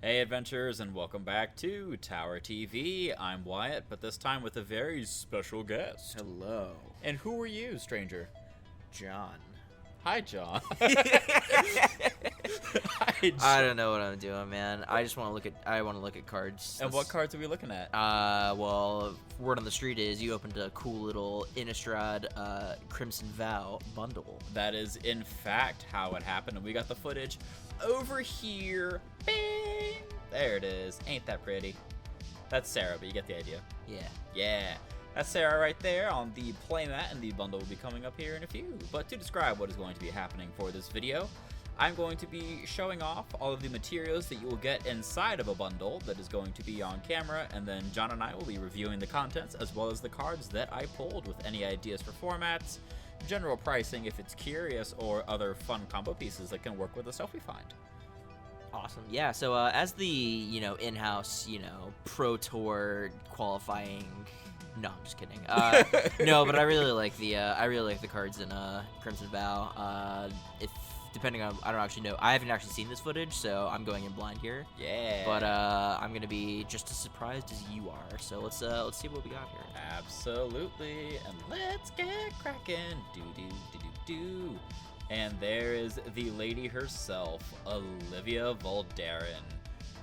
Hey adventurers, and welcome back to Tower TV. I'm Wyatt, but this time with a very special guest. Hello. And who are you, stranger? John. Hi, John. Hi, John. I don't know what I'm doing, man. I just want to look at cards. And what cards are we looking at? Well, word on the street is you opened a cool little Innistrad Crimson Vow bundle. That is, in fact, how it happened, and we got the footage over here. Bing! There it is. Ain't that pretty? That's Sarah, but you get the idea. Yeah. Yeah. That's Sarah right there on the playmat, and the bundle will be coming up here in a few. But to describe what is going to be happening for this video, I'm going to be showing off all of the materials that you will get inside of a bundle that is going to be on camera, and then John and I will be reviewing the contents as well as the cards that I pulled with any ideas for formats, general pricing if it's curious, or other fun combo pieces that can work with the stuff we find. Awesome. Yeah, so as the, in-house, Pro Tour qualifying... No, I'm just kidding. No, but I really like the cards in Crimson Vow. If depending on, I don't actually know. I haven't actually seen this footage, so I'm going in blind here. Yeah. But I'm gonna be just as surprised as you are. So let's see what we got here. Absolutely, and let's get cracking. Do. And there is the lady herself, Olivia Voldaren,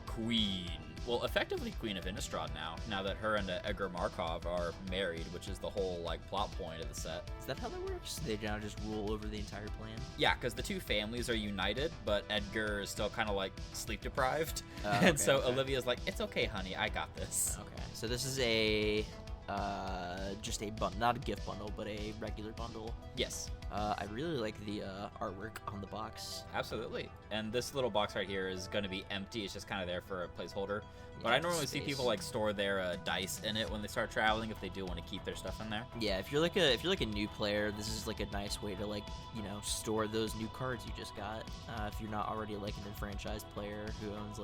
Queen. Well, effectively Queen of Innistrad now that her and Edgar Markov are married, which is the whole, plot point of the set. Is that how that works? They now just rule over the entire plan? Yeah, because the two families are united, but Edgar is still kind of, sleep-deprived. And so Olivia's like, it's okay, honey, I got this. Okay, so this is a, just a bundle, not a gift bundle, but a regular bundle. Yes. I really like the artwork on the box. Absolutely. And this little box right here is going to be empty. It's just kind of there for a placeholder. But Yeah, I normally space. see people store their dice in it when they start traveling if they do want to keep their stuff in there. Yeah, if you're like a new player, this is like a nice way to store those new cards you just got. If you're not already like an enfranchised player who owns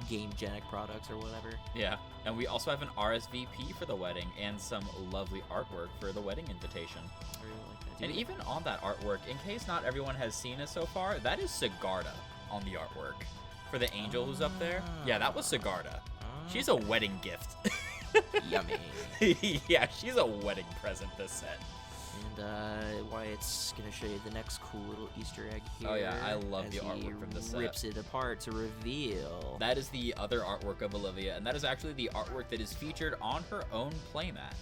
game-genic products or whatever. Yeah, and we also have an RSVP for the wedding and some lovely artwork for the wedding invitation. I really like that. And even on that artwork, in case not everyone has seen it so far, that is Sigardus on the artwork. For the angel who's up there. Yeah, that was Sigardus. She's a wedding gift. Yummy. Yeah, she's a wedding present this set. And Wyatt's gonna show you the next cool little Easter egg here. Oh yeah, I love as the artwork from this set. Rips it apart to reveal. That is the other artwork of Olivia, and that is actually the artwork that is featured on her own playmat.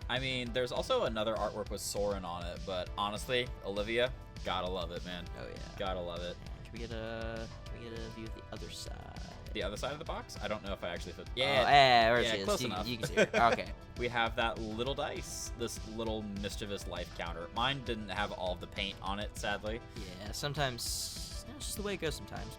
I mean, there's also another artwork with Sorin on it, but honestly, Olivia, gotta love it, man. Oh yeah. Gotta love it. And we get a view of the other side. The other side of the box? I don't know if I actually put... Yeah, close enough. You can see it. Okay. We have that little dice, this little mischievous life counter. Mine didn't have all of the paint on it, sadly. Yeah, sometimes it's just the way it goes sometimes.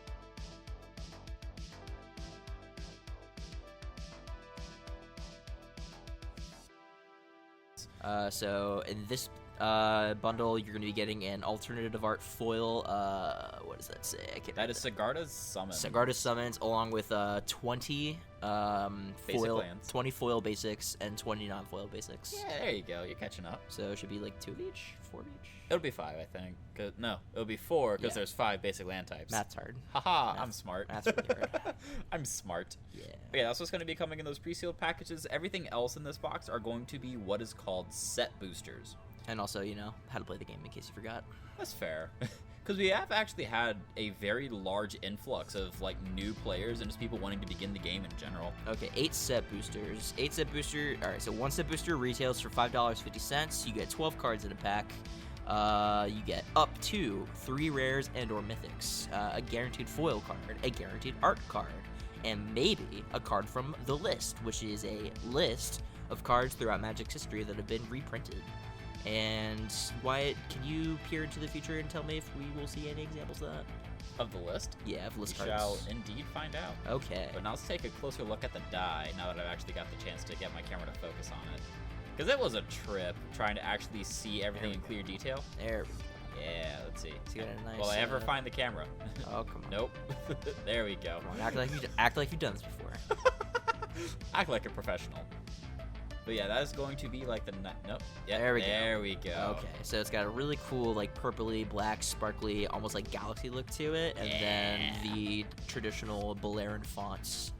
So in this bundle, you're going to be getting an alternative art foil. What does that say? I can't That is Sigardus Summons. Sigardus Summons, along with 20 foil, lands. 20 foil basics and 20 non-foil basics. Yeah, there you go. You're catching up. So it should be like 2 of each, 4 of each. It'll be 5, I think. No, it'll be 4 because Yeah. there's 5 basic land types. Math's hard. Haha, I'm smart. Math's really hard. I'm smart. Yeah. But yeah, that's what's going to be coming in those pre-sealed packages. Everything else in this box are going to be what is called set boosters. And also, how to play the game in case you forgot. That's fair. Because we have actually had a very large influx of new players and just people wanting to begin the game in general. Okay, 8 set boosters. 8 set booster. All right, so 1 set booster retails for $5.50. You get 12 cards in a pack. You get up to 3 rares and/or mythics, a guaranteed foil card, a guaranteed art card, and maybe a card from the list, which is a list of cards throughout Magic's history that have been reprinted. And Wyatt, can you peer into the future and tell me if we will see any examples of that? Of the list? Yeah, of list We cards. shall indeed find out. Okay. But now let's take a closer look at the die now that I've actually got the chance to get my camera to focus on it. Because it was a trip trying to actually see everything in clear detail. There we go. Yeah, let's see. So you got a nice, Will I ever find the camera? Oh, come on. Nope. There we go. Come on, act like you've done this before. Act like a professional. But yeah, that is going to be like the... Nope. Yeah, There we go. go. Okay, so it's got a really cool, like, purpley, black, sparkly, almost like galaxy look to it. And then the traditional Balearan fonts,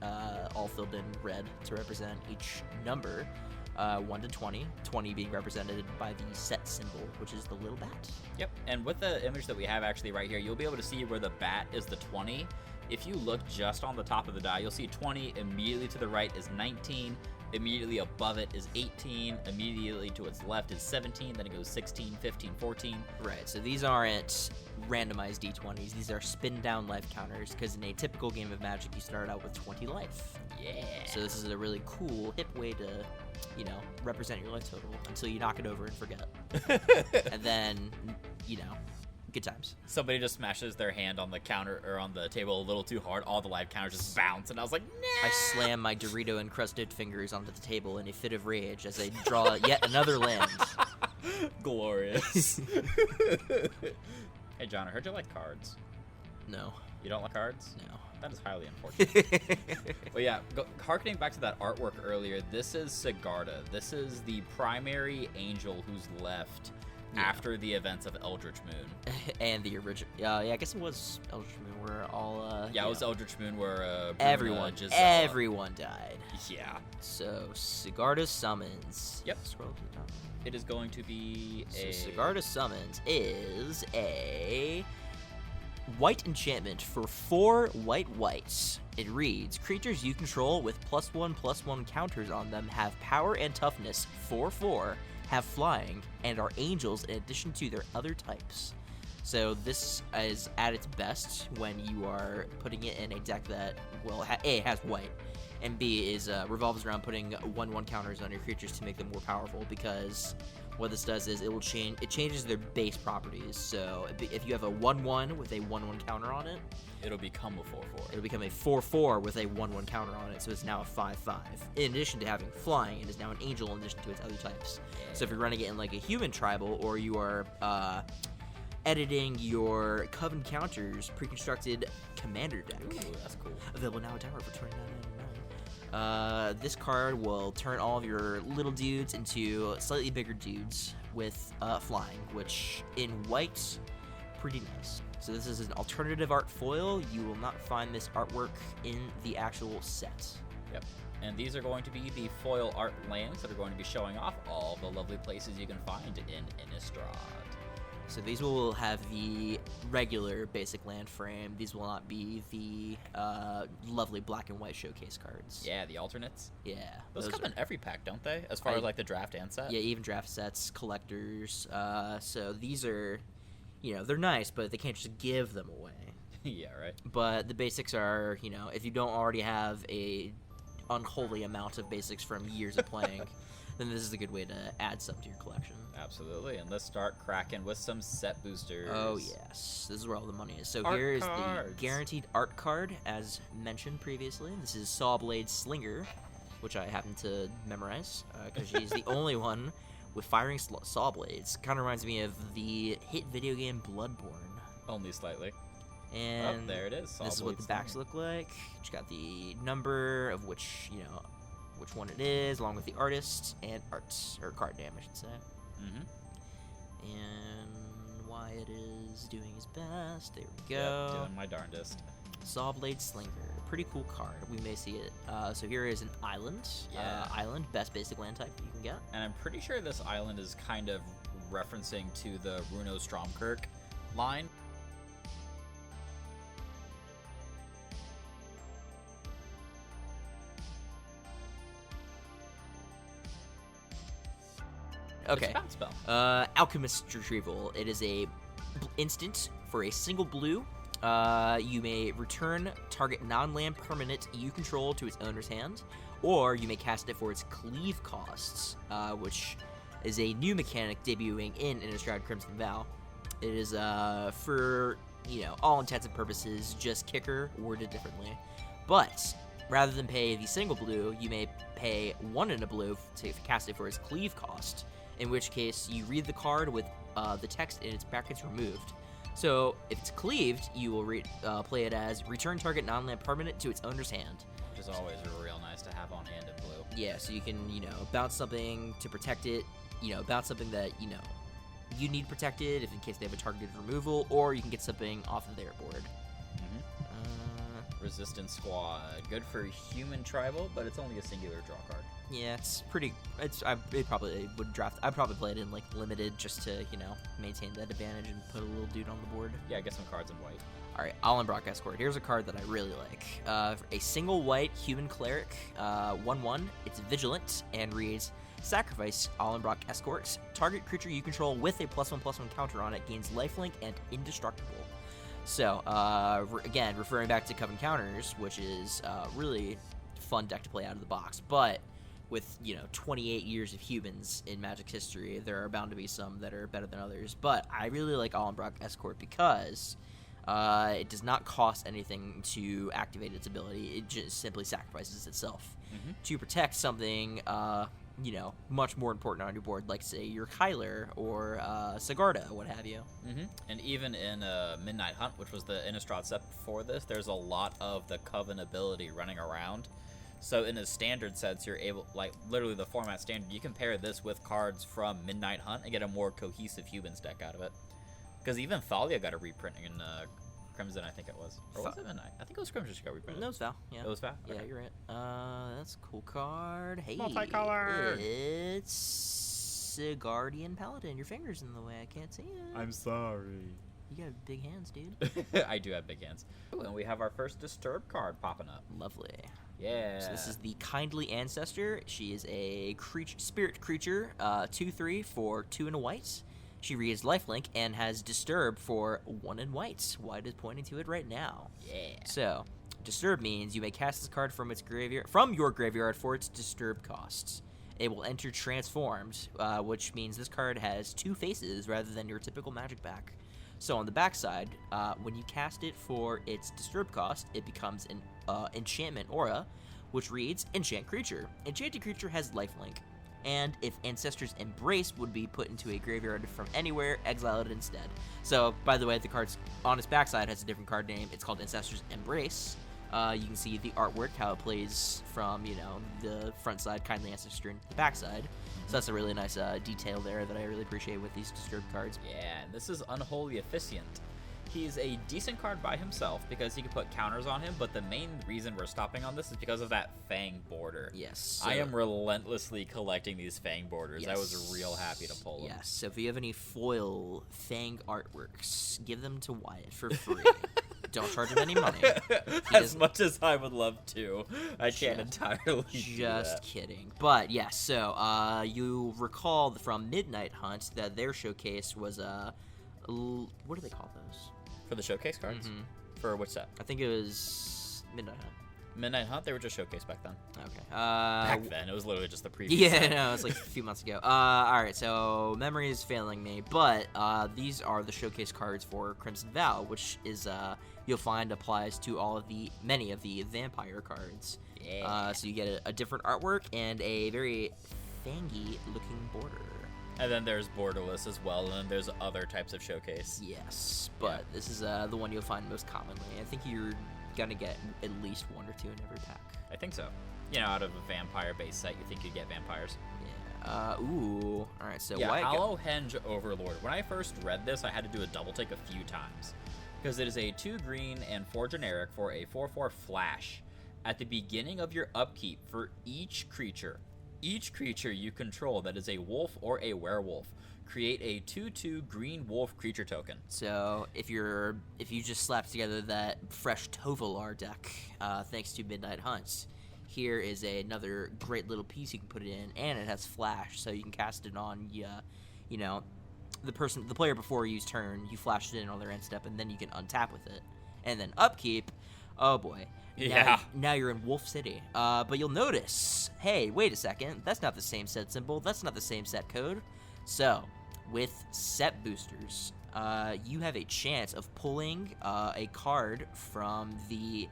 all filled in red to represent each number, 1 to 20, 20 being represented by the set symbol, which is the little bat. Yep, and with the image that we have actually right here, you'll be able to see where the bat is the 20. If you look just on the top of the die, you'll see 20, immediately to the right is 19, immediately above it is 18, immediately to its left is 17, then it goes 16, 15, 14. Right, so these aren't randomized d20s, these are spin down life counters, because in a typical game of Magic, you start out with 20 life. Yeah. So this is a really cool, hip way to, you know, represent your life total until you knock it over and forget. And then, you know, good times. Somebody just smashes their hand on the counter or on the table a little too hard, all the life counters just bounce, and I was like, nah! I slam my Dorito-encrusted fingers onto the table in a fit of rage as I draw yet another land. Glorious. Hey, John, I heard you like cards. No. You don't like cards? No. That is highly unfortunate. But yeah, harkening back to that artwork earlier, this is Sigarda. This is the primary angel who's left after the events of Eldritch Moon. And the original. Yeah, I guess it was Eldritch Moon where all. Yeah, it was Eldritch Moon where everyone died. Yeah. So, Sigardus Summons. Yep. Scroll to the top. It is going to be So, Sigardus Summons is a white enchantment for 4 whites. It reads, creatures you control with +1/+1 counters on them have power and toughness 4/4, have flying, and are angels in addition to their other types. So this is at its best when you are putting it in a deck that, well, A, has white, and B, is revolves around putting 1/1 counters on your creatures to make them more powerful, because what this does is it changes their base properties. So if you have a 1/1 with a 1/1 counter on it, it'll become a 4/4. It'll become a 4/4 with a 1/1 counter on it, so it's now a 5/5. In addition to having flying, it is now an angel in addition to its other types. So if you're running it in like a human tribal, or you are editing your Coven counters pre-constructed commander deck. Ooh, that's cool. Available now at Tower for $29.99. This card will turn all of your little dudes into slightly bigger dudes with flying, which in white, pretty nice. So this is an alternative art foil. You will not find this artwork in the actual set. Yep. And these are going to be the foil art lands that are going to be showing off all the lovely places you can find in Innistrad. So these will have the regular basic land frame. These will not be the lovely black and white showcase cards. Yeah, the alternates. Yeah. Those come in every pack, don't they? As far as like the draft and set? Yeah, even draft sets, collectors. So these are, you know, they're nice, but they can't just give them away. Yeah, right. But the basics are, you know, if you don't already have a unholy amount of basics from years of playing, then this is a good way to add some to your collection. Absolutely, and let's start cracking with some set boosters. Oh yes, this is where all the money is. So art here is cards. The guaranteed art card, as mentioned previously. This is Sawblade Slinger, which I happen to memorize, because she's the only one with firing saw blades. Kind of reminds me of the hit video game Bloodborne. Only slightly. And there it is. This is what the backs look like. It's got the number of which, you know, which one it is, along with the artist and art, or card name, I should say. Mm-hmm. And why it is doing its best. There we go. Yep, doing my darndest. Sawblade Slinger. Pretty cool card. We may see it. So here is an island. Yeah. Island, best basic land type you can get. And I'm pretty sure this island is kind of referencing to the Runo Stromkirk line. Okay. Spell. Alchemist Retrieval. It is a instant for a single blue. You may return target non-land permanent you control to its owner's hand, or you may cast it for its cleave costs, which is a new mechanic debuting in Innistrad Crimson Vow. It is for, you know, all intents and purposes, just kicker worded differently. But rather than pay the single blue, you may pay 1 and a blue to cast it for its cleave cost, in which case you read the card with the text in its brackets removed. So if it's cleaved, you will play it as return target non-land permanent to its owner's hand. Which is always real nice to have on hand in blue. Yeah, so you can, you know, bounce something to protect it, you know, bounce something that, you know, you need protected if in case they have a targeted removal, or you can get something off of their board. Mm-hmm. Resistance Squad. Good for human tribal, but it's only a singular draw card. Yeah, it's pretty. It probably would draft. I'd probably play it in like limited just to maintain that advantage and put a little dude on the board. Yeah, get some cards in white. All right, Allenbrock Escort. Here's a card that I really like. A single white human cleric, 1/1. It's vigilant and reads: sacrifice Allenbrock Escort. Target creature you control with a +1/+1 counter on it gains lifelink and indestructible. So, again, referring back to Coven counters, which is really fun deck to play out of the box, but with 28 years of humans in Magic's history, there are bound to be some that are better than others. But I really like Allenbrock Escort because it does not cost anything to activate its ability. It just simply sacrifices itself to protect something much more important on your board, like say your Kyler or Sigarda, what have you. And even in Midnight Hunt, which was the Innistrad set before this, there's a lot of the Coven ability running around. So in the standard sets, you're able, like literally the format standard, you can pair this with cards from Midnight Hunt and get a more cohesive humans deck out of it. Because even Thalia got a reprint in Crimson, I think it was. Or was it Midnight? I think it was Crimson she got reprinted. No, it was Val. Yeah. It was Val? Yeah, Okay. you're right. That's a cool card. Hey, Multicolor! it's Sigardian Paladin. Your finger's in the way. I can't see it. I'm sorry. You got big hands, dude. I do have big hands. Ooh, and we have our first Disturb card popping up. Lovely. Yeah. So this is the Kindly Ancestor. She is a spirit creature, 2/3 for 2 and a white. She reads lifelink and has Disturb for 1 and white. White is pointing to it right now. Yeah. So, Disturb means you may cast this card from your graveyard for its Disturb costs. It will enter transformed, which means this card has 2 faces rather than your typical Magic back. So on the backside, when you cast it for its Disturb cost, it becomes an enchantment aura, which reads Enchant Creature. Enchanted creature has lifelink, and if Ancestor's Embrace would be put into a graveyard from anywhere, exile it instead. So, by the way, the card's on its backside has a different card name. It's called Ancestor's Embrace. You can see the artwork, how it plays from, the front side, Kindly Ancestor, and the back side. So that's a really nice detail there that I really appreciate with these Disturbed cards. Yeah, and this is Unholy Efficient. He's a decent card by himself because he can put counters on him, but the main reason we're stopping on this is because of that Fang border. Yes. So I am relentlessly collecting these Fang borders. Yes. I was real happy to pull them. Yes, so if you have any foil Fang artworks, give them to Wyatt for free. Don't charge him any money. As much as I would love to, I can't entirely Just kidding. But yes, so you recall from Midnight Hunt that their showcase was what do they call those? For the showcase cards? For which set? I think it was Midnight Hunt. Midnight Hunt? They were just showcase back then. Okay. Back then, it was literally just the previous Yeah, set. no, it's like a few months ago. Alright, so memory is failing me, but these are the showcase cards for Crimson Vow, which is, you'll find applies to many of the vampire cards. Yeah. So you get a different artwork and a very fangy looking border. And then there's borderless as well, and then there's other types of showcase. Yes, but this is the one you'll find most commonly. I think you're gonna get at least 1 or 2 in every pack. I think so. Out of a vampire-based set, you think you'd get vampires. Yeah. Ooh. All right. So yeah, Hollow Henge Overlord. When I first read this, I had to do a double take a few times because it is a 2 green and 4 generic for a 4/4 flash. At the beginning of your upkeep, for each creature you control that is a wolf or a werewolf, create a 2/2 green wolf creature token. So if you just slapped together that fresh Tovolar deck, thanks to Midnight Hunt, here is another great little piece you can put it in, and it has flash, so you can cast it on the player before you use turn. You flash it in on their end step, and then you can untap with it, and then upkeep. Oh boy. Yeah. Now you're in Wolf City. But you'll notice, hey, wait a second, that's not the same set symbol. That's not the same set code. So, with set boosters, you have a chance of pulling a card from the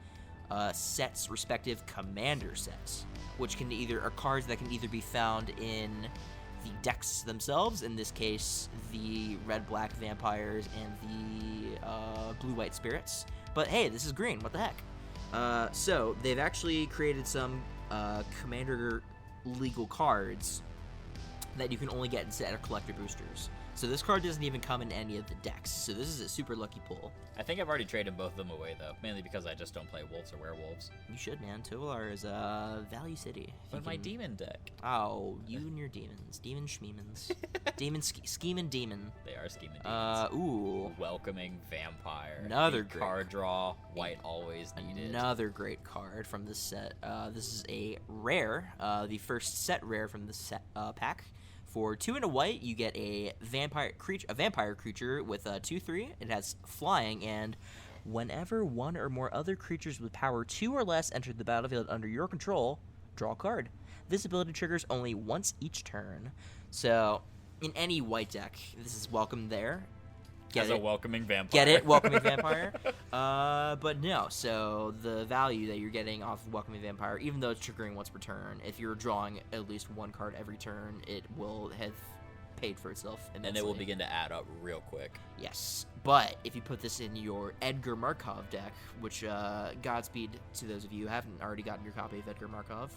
set's respective commander sets, which are cards that can either be found in the decks themselves, in this case, the red-black vampires and the blue-white spirits. But hey, this is green, what the heck? So they've actually created some commander legal cards that you can only get in set or collector boosters. So this card doesn't even come in any of the decks. So this is a super lucky pull. I think I've already traded both of them away, though. Mainly because I just don't play wolves or werewolves. You should, man. Tovolar is Value City. But my demon deck. Oh, you and your demons. Demon schmeemons. Demon scheming demon. They are scheming demons. Ooh. Welcoming Vampire. Another the great card draw. White always needed. Another great card from this set. This is a rare. The first set rare from this set pack. For 2 and a white, you get a vampire creature with 2/3. It has flying, and whenever one or more other creatures with power 2 or less enter the battlefield under your control, draw a card. This ability triggers only once each turn. So, in any white deck, this is welcome there. As a welcoming vampire. Get it? Welcoming Vampire. But no, so the value that you're getting off of Welcoming Vampire, even though it's triggering once per turn, if you're drawing at least one card every turn, it will have paid for itself immensely. And it will begin to add up real quick. Yes. But if you put this in your Edgar Markov deck, which Godspeed to those of you who haven't already gotten your copy of Edgar Markov,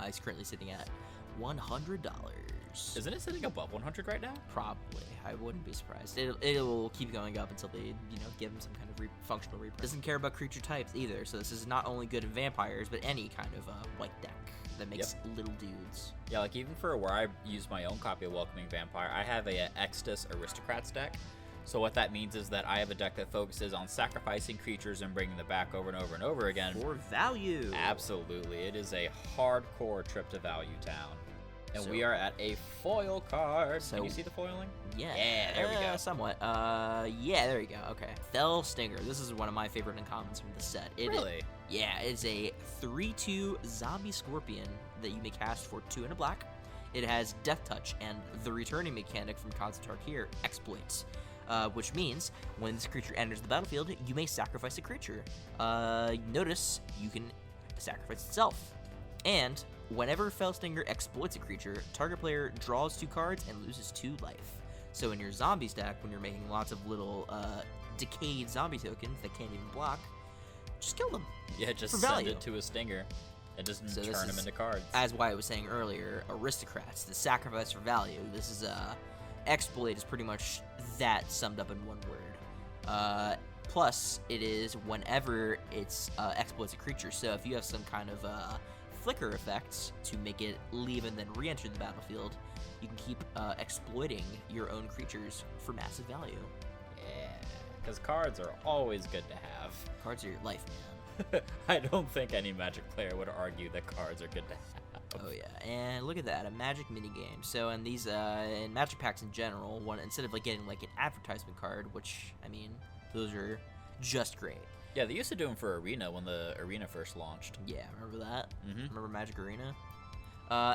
it's currently sitting at $100. Isn't it sitting above 100 right now? Probably. I wouldn't be surprised. It'll keep going up until they, give him some kind of functional reprint. Doesn't care about creature types either, so this is not only good in vampires, but any kind of white deck that makes little dudes. Yeah, like even for where I use my own copy of Welcoming Vampire, I have a Extus Aristocrats deck. So what that means is that I have a deck that focuses on sacrificing creatures and bringing them back over and over and over again. For value. Absolutely. It is a hardcore trip to Value Town. And we are at a foil card. Can you see the foiling? Yeah. Yeah, there we go. Somewhat. Yeah, there you go. Okay. Fell Stinger. This is one of my favorite uncommons from the set. Really? Yeah, it's a 3/2 zombie scorpion that you may cast for 2 and a black. It has Death Touch and the returning mechanic from Constantar here, Exploits. Which means when this creature enters the battlefield, you may sacrifice a creature. Notice you can sacrifice itself. And whenever Fellstinger exploits a creature, target player draws 2 cards and loses 2 life. So in your zombies deck, when you're making lots of little decayed zombie tokens that can't even block, just kill them. Yeah, just send it to a stinger. It doesn't turn them into cards. As Wyatt was saying earlier, aristocrats, the sacrifice for value. This is exploit is pretty much that summed up in one word. Plus, it is whenever it's exploits a creature. So if you have some kind of flicker effects to make it leave and then re-enter the battlefield, you can keep exploiting your own creatures for massive value. Yeah, because cards are always good to have. Cards are your life, man. I don't think any Magic player would argue that cards are good to have. Oh yeah, and look at that, a Magic minigame. So in these, in Magic packs in general, instead of getting an advertisement card, which, I mean, those are just great. Yeah, they used to do them for Arena when the Arena first launched. Yeah, remember that? Remember Magic Arena?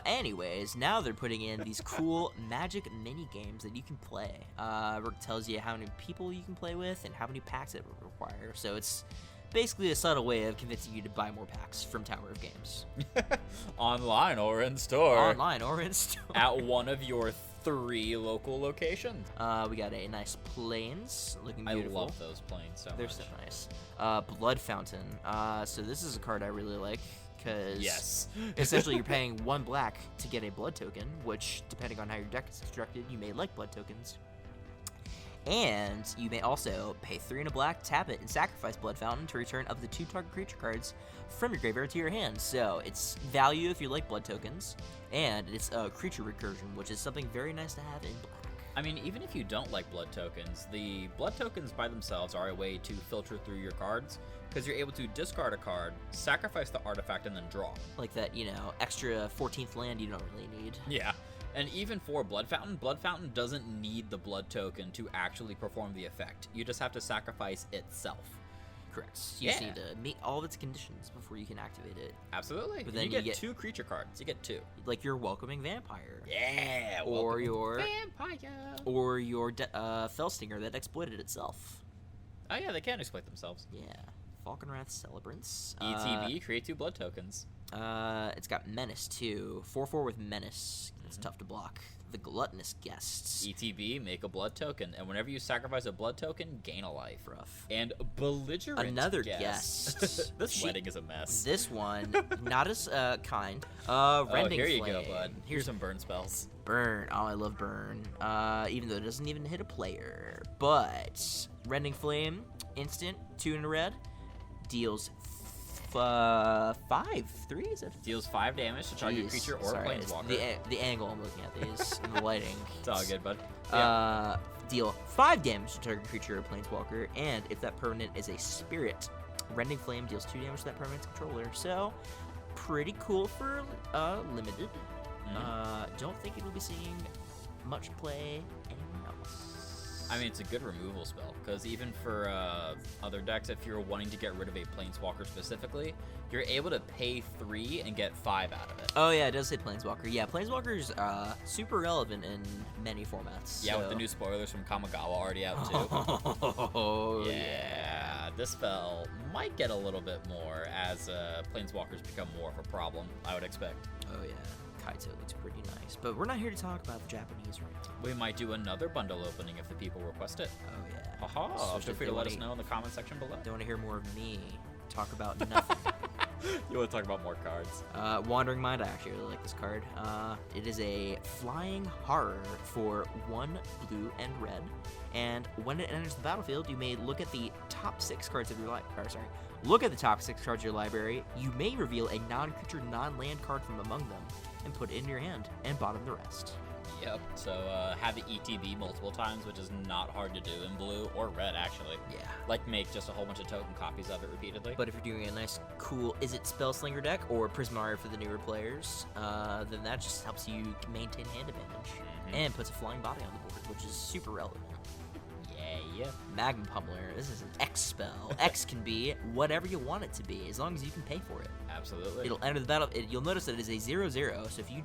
Anyways, now they're putting in these cool Magic mini games that you can play. It tells you how many people you can play with and how many packs it will require. So it's basically a subtle way of convincing you to buy more packs from Tower of Games. Online or in store. Online or in store. At one of your 3 local locations. We got a nice Plains, looking beautiful. I love those Plains so much. They're so nice. Blood Fountain. So this is a card I really like, because essentially you're paying 1 black to get a blood token, which, depending on how your deck is constructed, you may like blood tokens. And you may also pay 3 and a black, tap it, and sacrifice Blood Fountain to return up to 2 target creature cards from your graveyard to your hand. So it's value if you like blood tokens, and it's a creature recursion, which is something very nice to have in black. I mean, even if you don't like blood tokens, the blood tokens by themselves are a way to filter through your cards, because you're able to discard a card, sacrifice the artifact, and then draw. Like that, extra 14th land you don't really need. Yeah. And even for Blood Fountain doesn't need the blood token to actually perform the effect. You just have to sacrifice itself. Correct. You just need to meet all of its conditions before you can activate it. Absolutely. But then you get 2 creature cards. You get 2. Like your Welcoming Vampire. Yeah. Or your Vampire. Or your Fellstinger that exploited itself. Oh yeah, they can exploit themselves. Yeah. Falconwrath Celebrants. ETB, create 2 blood tokens. It's got Menace, too. 4/4 with Menace. It's tough to block. The Gluttonous Guests. ETB, make a blood token. And whenever you sacrifice a blood token, gain a life. Rough. And Belligerent Another guest. guest. This wedding is a mess. This one, not as kind. Oh, Rending here you Flame. go, bud. Here's some burn spells. Burn. Oh, I love Burn. Even though it doesn't even hit a player. But Rending Flame, instant, 2 in a red, deals 5/3. Is it? Deals 5 damage to target creature or planeswalker. The angle I'm looking at these and the lighting. It's all good, bud. Deal 5 damage to target creature or planeswalker, and if that permanent is a spirit, Rending Flame deals 2 damage to that permanent's controller. So, pretty cool for limited. Don't think it'll be seeing much play anywhere else. I mean, it's a good removal spell, because even for other decks, if you're wanting to get rid of a planeswalker specifically, you're able to pay 3 and get 5 out of it. Oh yeah, it does say planeswalker. Yeah, planeswalker's super relevant in many formats. Yeah, so. with the new spoilers from Kamigawa already out too. Oh yeah, this spell might get a little bit more as planeswalkers become more of a problem, I would expect. Oh yeah. Kaito looks pretty nice, but we're not here to talk about the Japanese right now. We might do another bundle opening if the people request it. Oh yeah. Haha, feel free to let us know in the comment section below. Don't want to hear more of me talk about nothing. You want to talk about more cards? Wandering Mind, I actually really like this card. It is a flying horror for 1 blue and red, and when it enters the battlefield, you may look at the top 6 cards of your look at the top 6 cards of your library. You may reveal a non-creature, non-land card from among them and put it in your hand and bottom the rest. Yep. So have the ETB multiple times, which is not hard to do in blue or red, actually. Yeah. Like make just a whole bunch of token copies of it repeatedly. But if you're doing a nice, cool, is it Spellslinger deck or Prismari for the newer players, then that just helps you maintain hand advantage and puts a flying body on the board, which is super relevant. Yeah. Magnum Pumbler. This is an X spell. X can be whatever you want it to be, as long as you can pay for it. Absolutely. It'll enter the battle. You'll notice that it is a 0/0. So if you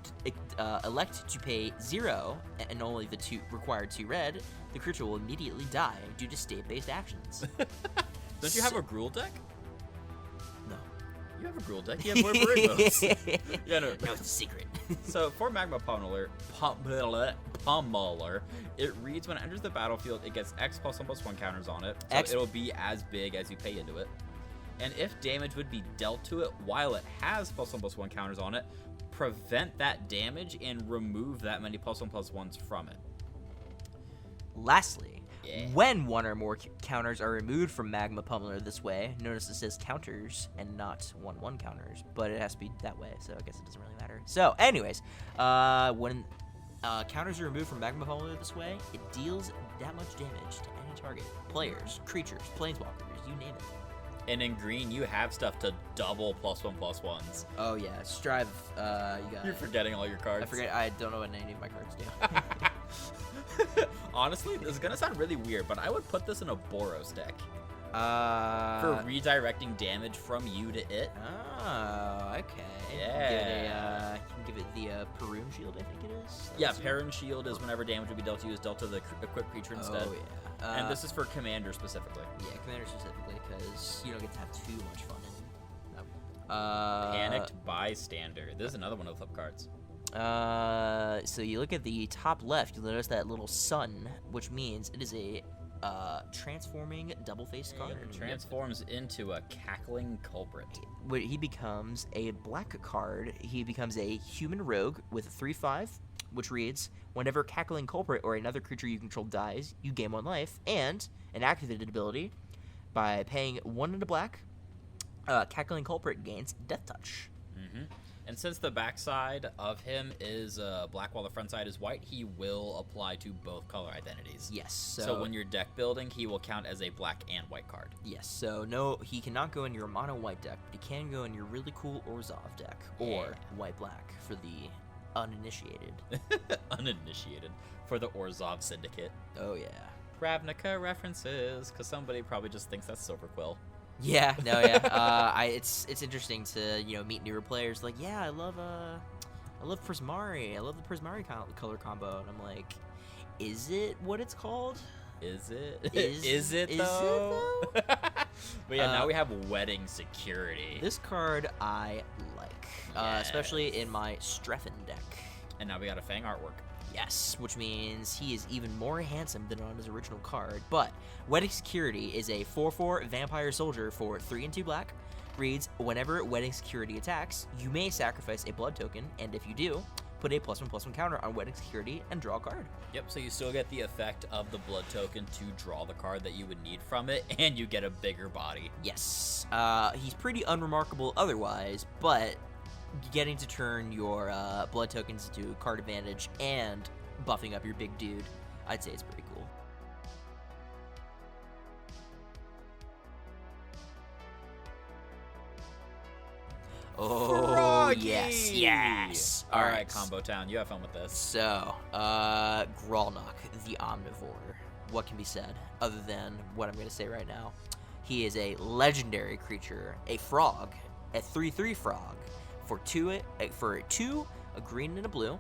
elect to pay 0 and only the required 2 red, the creature will immediately die due to state-based actions. Don't you have a Gruul deck? No. You have a Gruul deck. You have more Burritos. Yeah, no. No, it's a secret. So for Magma Pumbler, it reads when it enters the battlefield, it gets X+1/+1 counters on it. So it'll be as big as you pay into it. And if damage would be dealt to it while it has +1/+1 counters on it, prevent that damage and remove that many +1/+1s from it. Lastly, when 1 or more counters are removed from Magma Pumbler this way, notice it says counters and not 1/1 counters, but it has to be that way, so I guess it doesn't really matter. So, anyways, when counters are removed from Magma Pumbler this way, it deals that much damage to any target. Players, creatures, planeswalkers, you name it. And in green, you have stuff to double +1/+1s. Oh yeah, Strive, you got You're forgetting all your cards. I don't know what any of my cards do. Honestly, this is gonna sound really weird, but I would put this in a Boros deck. For redirecting damage from you to it. Oh, okay. Yeah. You can give it the Perun Shield, I think it is. Yeah, Perun Shield is whenever damage would be dealt to you is dealt to the equipped creature instead. Oh, yeah. And this is for Commander specifically. Yeah, Commander specifically, because you don't get to have too much fun in it. Panicked Bystander. This is another one of the flip cards. So you look at the top left, you'll notice that little sun, which means it is a transforming double-faced card. It transforms into a Cackling Culprit. When he becomes a black card, he becomes a human rogue with a 3/5, which reads, whenever Cackling Culprit or another creature you control dies, you gain 1 life, and an activated ability, by paying 1 into black, Cackling Culprit gains Death Touch. And since the backside of him is black while the front side is white, he will apply to both color identities. Yes. So when you're deck building, he will count as a black and white card. Yes. So no, he cannot go in your mono white deck, but he can go in your really cool Orzhov deck or white black for the uninitiated. Uninitiated for the Orzhov Syndicate. Oh yeah. Ravnica references, because somebody probably just thinks that's Silverquill. Yeah, no, yeah. It's interesting to meet newer players. Like, yeah, I love Prismari. I love the Prismari color combo, and I'm like, is it what it's called? Is it? Is it it though? But yeah, now we have Wedding Security. This card I like, especially in my Streffen deck. And now we got a Fang artwork. Yes, which means he is even more handsome than on his original card. But Wedding Security is a 4/4 vampire soldier for 3 and 2 black. Reads, whenever Wedding Security attacks, you may sacrifice a blood token, and if you do, put a +1/+1 counter on Wedding Security and draw a card. Yep, so you still get the effect of the blood token to draw the card that you would need from it, and you get a bigger body. Yes, he's pretty unremarkable otherwise, but getting to turn your blood tokens into card advantage and buffing up your big dude, I'd say it's pretty cool. Oh, Froggy! yes. All right, Combo Town, you have fun with this. So, Grolnok, the Omnivore. What can be said other than what I'm going to say right now? He is a legendary creature, a frog, a 3/3 frog for a 2, a green and a blue.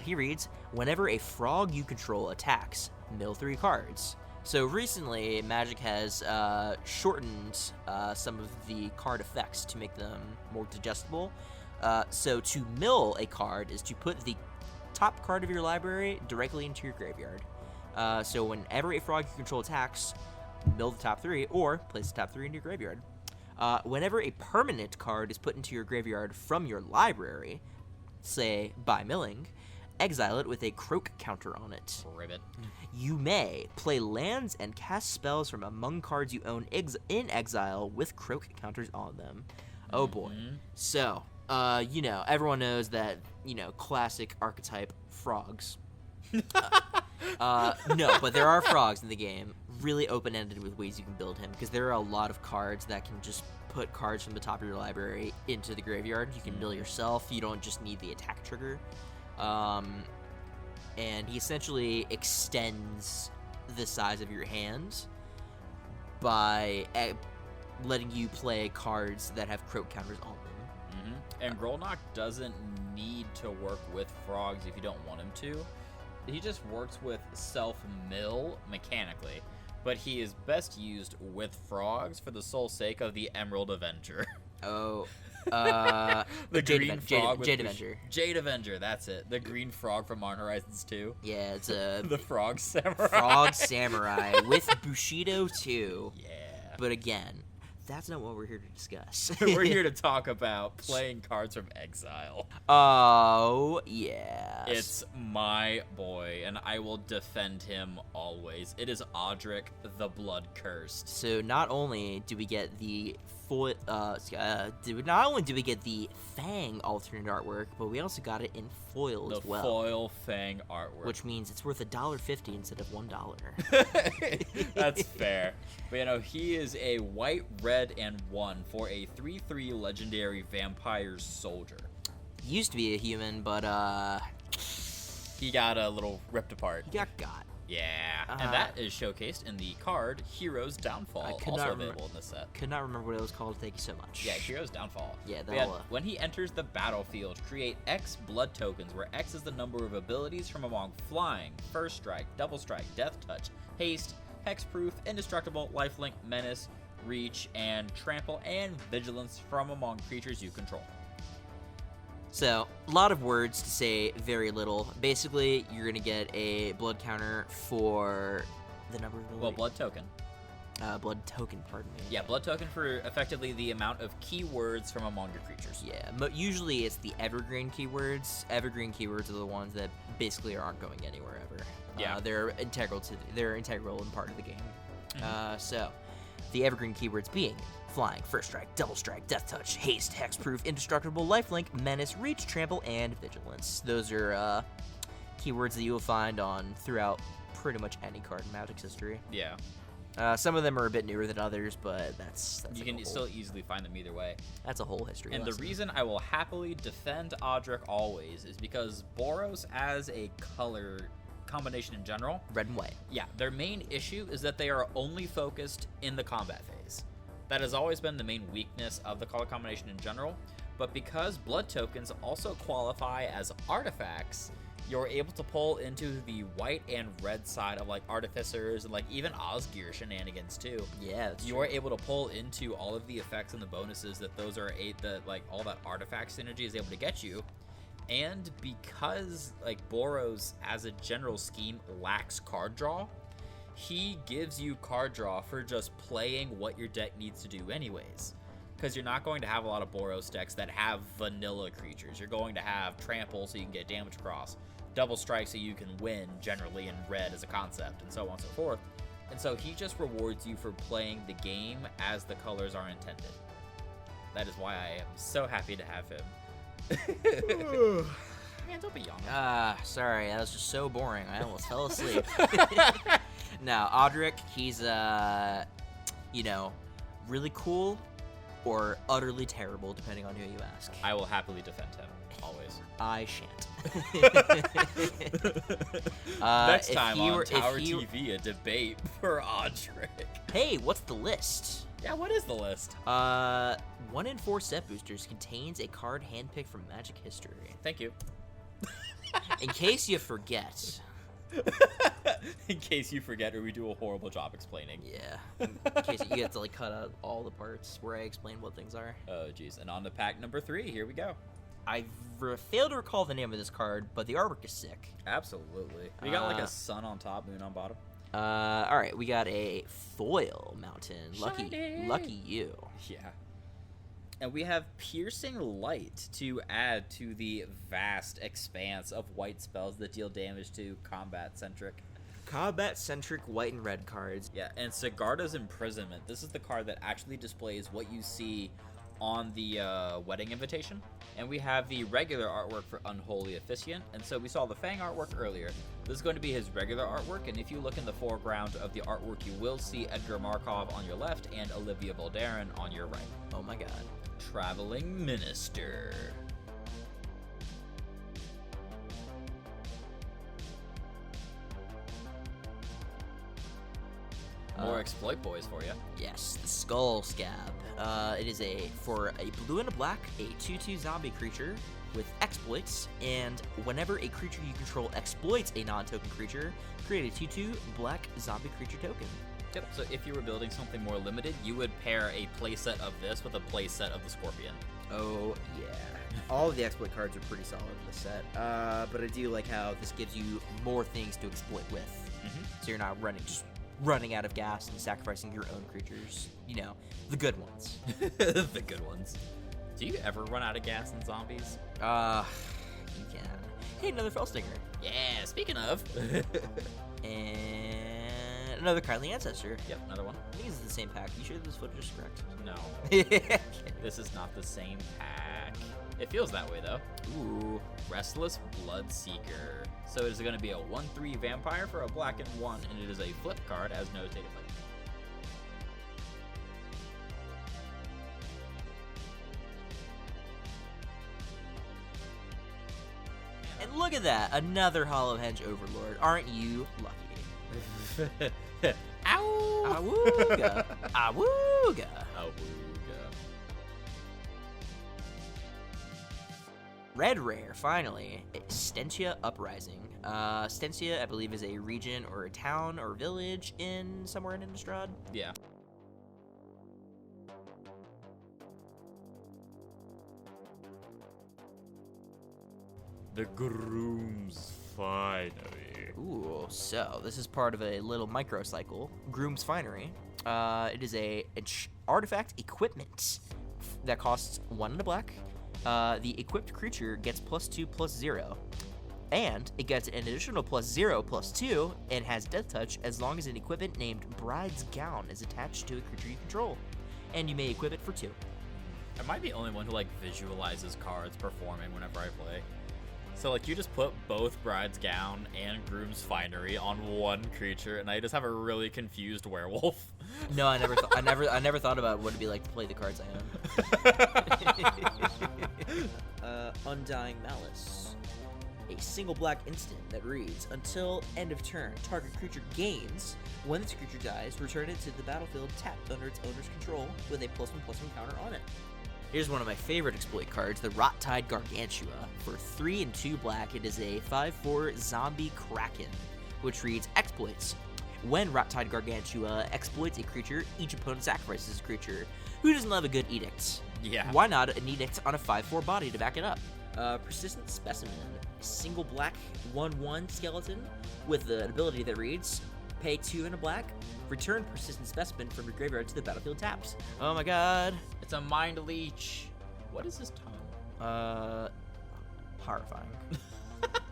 He reads, whenever a frog you control attacks, mill 3 cards. So recently, Magic has shortened some of the card effects to make them more digestible. So to mill a card is to put the top card of your library directly into your graveyard. So whenever a frog you control attacks, mill the top 3 or place the top 3 into your graveyard. Whenever a permanent card is put into your graveyard from your library, say by milling, exile it with a croak counter on it. Ribbit. You may play lands and cast spells from among cards you own in exile with croak counters on them. Oh boy. So, everyone knows that, classic archetype frogs. No, but there are frogs in the game, really open-ended with ways you can build him, because there are a lot of cards that can just put cards from the top of your library into the graveyard. You can mill yourself. You don't just need the attack trigger. And he essentially extends the size of your hand by letting you play cards that have croak counters on them. And Grolnok doesn't need to work with frogs if you don't want him to. He just works with self-mill mechanically, but he is best used with frogs for the sole sake of the Emerald Avenger. Oh, the green frog with Jade Avenger. Jade Avenger, that's it. The green frog from Modern Horizons 2. Yeah, it's a the frog samurai. Frog samurai with Bushido too. Yeah. But again, that's not what we're here to discuss. We're here to talk about playing cards from exile. Oh, yeah. It's my boy, and I will defend him always. It is Audric the Blood Cursed. So not only do we get the Fang alternate artwork, but we also got it in foil as well. The foil Fang artwork. Which means it's worth $1.50 instead of $1. That's fair. But he is a white, red, and 1 for a 3/3 legendary vampire soldier. He used to be a human, but he got a little ripped apart. He got. Yeah, and that is showcased in the card Hero's Downfall, also available in this set. Could not remember what it was called. Thank you so much. Yeah, Hero's Downfall. Yeah, when he enters the battlefield, create X blood tokens, where X is the number of abilities from among Flying, First Strike, Double Strike, Death Touch, Haste, Hexproof, Indestructible, Lifelink, Menace, Reach, and Trample, and Vigilance from among creatures you control. So, a lot of words to say very little. Basically, you're going to get a blood counter for the number of abilities. Well, blood token. Blood token, pardon me. Yeah, blood token for effectively the amount of keywords from among your creatures. Yeah, but usually it's the Evergreen Keywords. Evergreen Keywords are the ones that basically aren't going anywhere ever. Yeah. They're integral and part of the game. So, the Evergreen Keywords being Flying, First Strike, Double Strike, Death Touch, Haste, Hexproof, Indestructible, Lifelink, Menace, Reach, Trample, and Vigilance. Those are keywords that you will find throughout pretty much any card in Magic's history. Yeah. Some of them are a bit newer than others, but that's you can still easily find them either way. That's a whole history lesson. The reason I will happily defend Audric always is because Boros as a color combination in general, red and white. Yeah, their main issue is that they are only focused in the combat phase. That has always been the main weakness of the color combination in general, but because blood tokens also qualify as artifacts, you're able to pull into the white and red side of like Artificers and like even Osgear shenanigans too. Yeah, that's you are able to pull into all of the effects and the bonuses that those are that like all that artifact synergy is able to get you. And because like Boros as a general scheme lacks card draw, he gives you card draw for just playing what your deck needs to do anyways. Because you're not going to have a lot of Boros decks that have vanilla creatures. You're going to have Trample so you can get damage across, Double Strike so you can win generally in red as a concept, and so on and so forth. And so he just rewards you for playing the game as the colors are intended. That is why I am so happy to have him. Man, don't be young. Sorry, that was just so boring. I almost fell asleep. Now, Audric, he's, you know, really cool or utterly terrible, depending on who you ask. I will happily defend him, always. I shan't. Next time on Tower TV, a debate for Audric. Hey, what's the list? Yeah, what is the list? 1 in 4 set boosters contains a card handpicked from Magic history. Thank you. In case you forget. In case you forget, or we do a horrible job explaining. Yeah. In case you have to like cut out all the parts where I explain what things are. Oh, jeez. And on to pack number 3. Here we go. I failed to recall the name of this card, but the artwork is sick. Absolutely. We got like a sun on top, moon on bottom. All right, we got a foil mountain. Lucky you. Yeah. And we have Piercing Light to add to the vast expanse of white spells that deal damage to combat-centric. Combat-centric white and red cards. Yeah, and Sigardus Imprisonment. This is the card that actually displays what you see on the wedding invitation. And we have the regular artwork for Unholy Officiant. And so we saw the Fang artwork earlier. This is going to be his regular artwork. And if you look in the foreground of the artwork, you will see Edgar Markov on your left and Olivia Voldaren on your right. Oh my god. Traveling Minister. More exploit boys for you. Yes, the Skull Scab. It is for a blue and a black, a 2/2 zombie creature with exploits, and whenever a creature you control exploits a non-token creature, create a 2/2 black zombie creature token. Yep, so if you were building something more limited, you would pair a playset of this with a playset of the Scorpion. Oh, yeah. All of the exploit cards are pretty solid in this set, but I do like how this gives you more things to exploit with. So you're not running out of gas and sacrificing your own creatures. You know, the good ones. The good ones. Do you ever run out of gas in zombies? You can. Hey, another Fellstinger. Yeah, speaking of. And another Kindly Ancestor. Yep, another one. I think it's the same pack. You sure this footage is correct? No. This is not the same pack. It feels that way, though. Ooh. Restless Bloodseeker. So it is going to be a 1/3 vampire for a black and 1, and it is a flip card as notated by. And look at that, another Hollow Henge Overlord. Aren't you lucky? Ow! Awooga! Awooga! Awooga. Red rare, finally. Stentia Uprising. Stentia, I believe, is a region or a town or village in somewhere in Innistrad. Yeah. The Groom's Finery. Ooh, so this is part of a little microcycle. Groom's Finery. It is a artifact equipment that costs 1 and a black. The equipped creature gets +2/+0. And it gets an additional +0/+2 and has Death Touch as long as an equipment named Bride's Gown is attached to a creature you control. And you may equip it for 2. Am I the only one who like visualizes cards performing whenever I play? So like you just put both Bride's Gown and Groom's Finery on one creature, and I just have a really confused werewolf. No, I never thought about what it'd be like to play the cards I own. Undying Malice. A single black instant that reads, until end of turn, target creature gains. When this creature dies, return it to the battlefield tapped under its owner's control with a +1/+1 counter on it. Here's one of my favorite exploit cards, the Rot-Tide Gargantua. For 3 and 2 black, it is a 5/4 zombie kraken, which reads exploits. When Rot-Tide Gargantua exploits a creature, each opponent sacrifices a creature. Who doesn't love a good edict? Yeah. Why not an edict on a 5/4 body to back it up? Persistent Specimen, single black 1/1 skeleton with an ability that reads, pay 2 and a black, return Persistent Specimen from your graveyard to the battlefield tapped. Oh my god. It's a Mind Leech. What is this tone? Horrifying.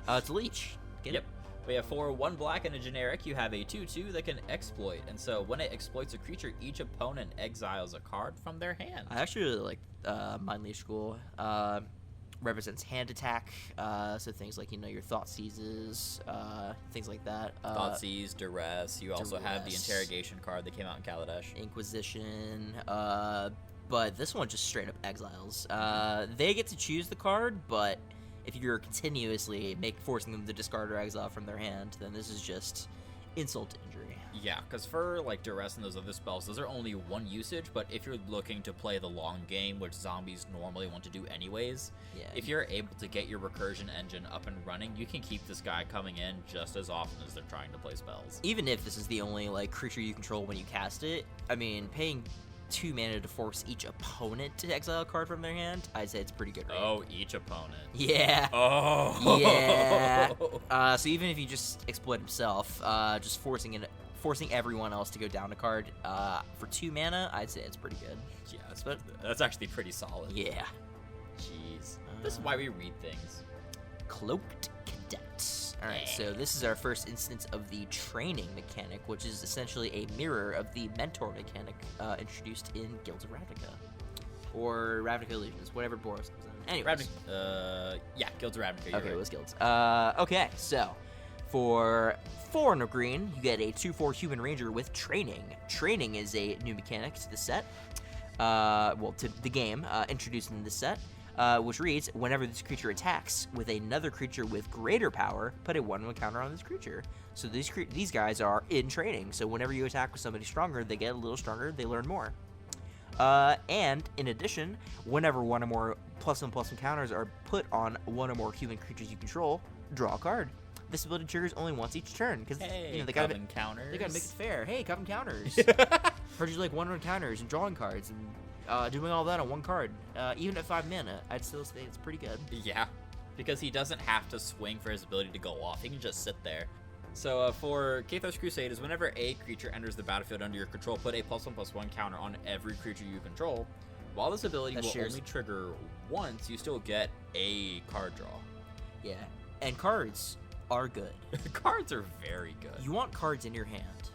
It's a leech. Get Yep. We have for 1 black and a generic, you have a 2/2 that can exploit. And so when it exploits a creature, each opponent exiles a card from their hand. I actually really like Mind Leech School. Represents hand attack, so things like, your Thought Seizes, things like that. Thoughtseize, Duress. You also have the Duress. Interrogation card that came out in Kaladesh. Inquisition, but this one just straight up exiles. They get to choose the card, but if you're continuously forcing them to discard or exile from their hand, then this is just insult to injury. Yeah, because for like Duress and those other spells, those are only 1 usage, but if you're looking to play the long game, which zombies normally want to do anyways, Yeah. if you're able to get your recursion engine up and running, you can keep this guy coming in just as often as they're trying to play spells. Even if this is the only creature you control when you cast it, I mean, paying 2 mana to force each opponent to exile a card from their hand, I'd say it's pretty good rate. Oh, each opponent. Yeah. Oh. Yeah. So even if you just exploit himself, just forcing everyone else to go down a card for 2 mana, I'd say it's pretty good. Yeah, that's actually pretty solid. Yeah. Jeez. This is why we read things. Cloaked Cadets. Alright, so this is our first instance of the training mechanic, which is essentially a mirror of the mentor mechanic introduced in Guilds of Ravnica. Or Ravnica Illusions, whatever Boros comes in. Anyways. Yeah, Guilds of Ravnica. You're Okay, right. it was Guilds. Okay, so for 4 and a green, you get a 2/4 Human Ranger with Training. Training is a new mechanic to the set, to the game, introduced in this set, which reads, whenever this creature attacks with another creature with greater power, put a 1/1 counter on this creature. So these guys are in training, so whenever you attack with somebody stronger, they get a little stronger, they learn more. And in addition, whenever 1 or more +1/+1 counters are put on 1 or more human creatures you control, draw a card. This ability triggers only once each turn because Hey, they Coven counters. They gotta make it fair. Hey, Coven counters. Heard you like 1/1 counters and drawing cards and doing all that on 1 card. Even at 5 mana, I'd still say it's pretty good. Yeah, because he doesn't have to swing for his ability to go off. He can just sit there. So for Kathos Crusade is whenever a creature enters the battlefield under your control, put a +1/+1 counter on every creature you control. While this ability will only trigger once, you still get a card draw. Yeah, and cards are good. Cards are very good. You want cards in your hand.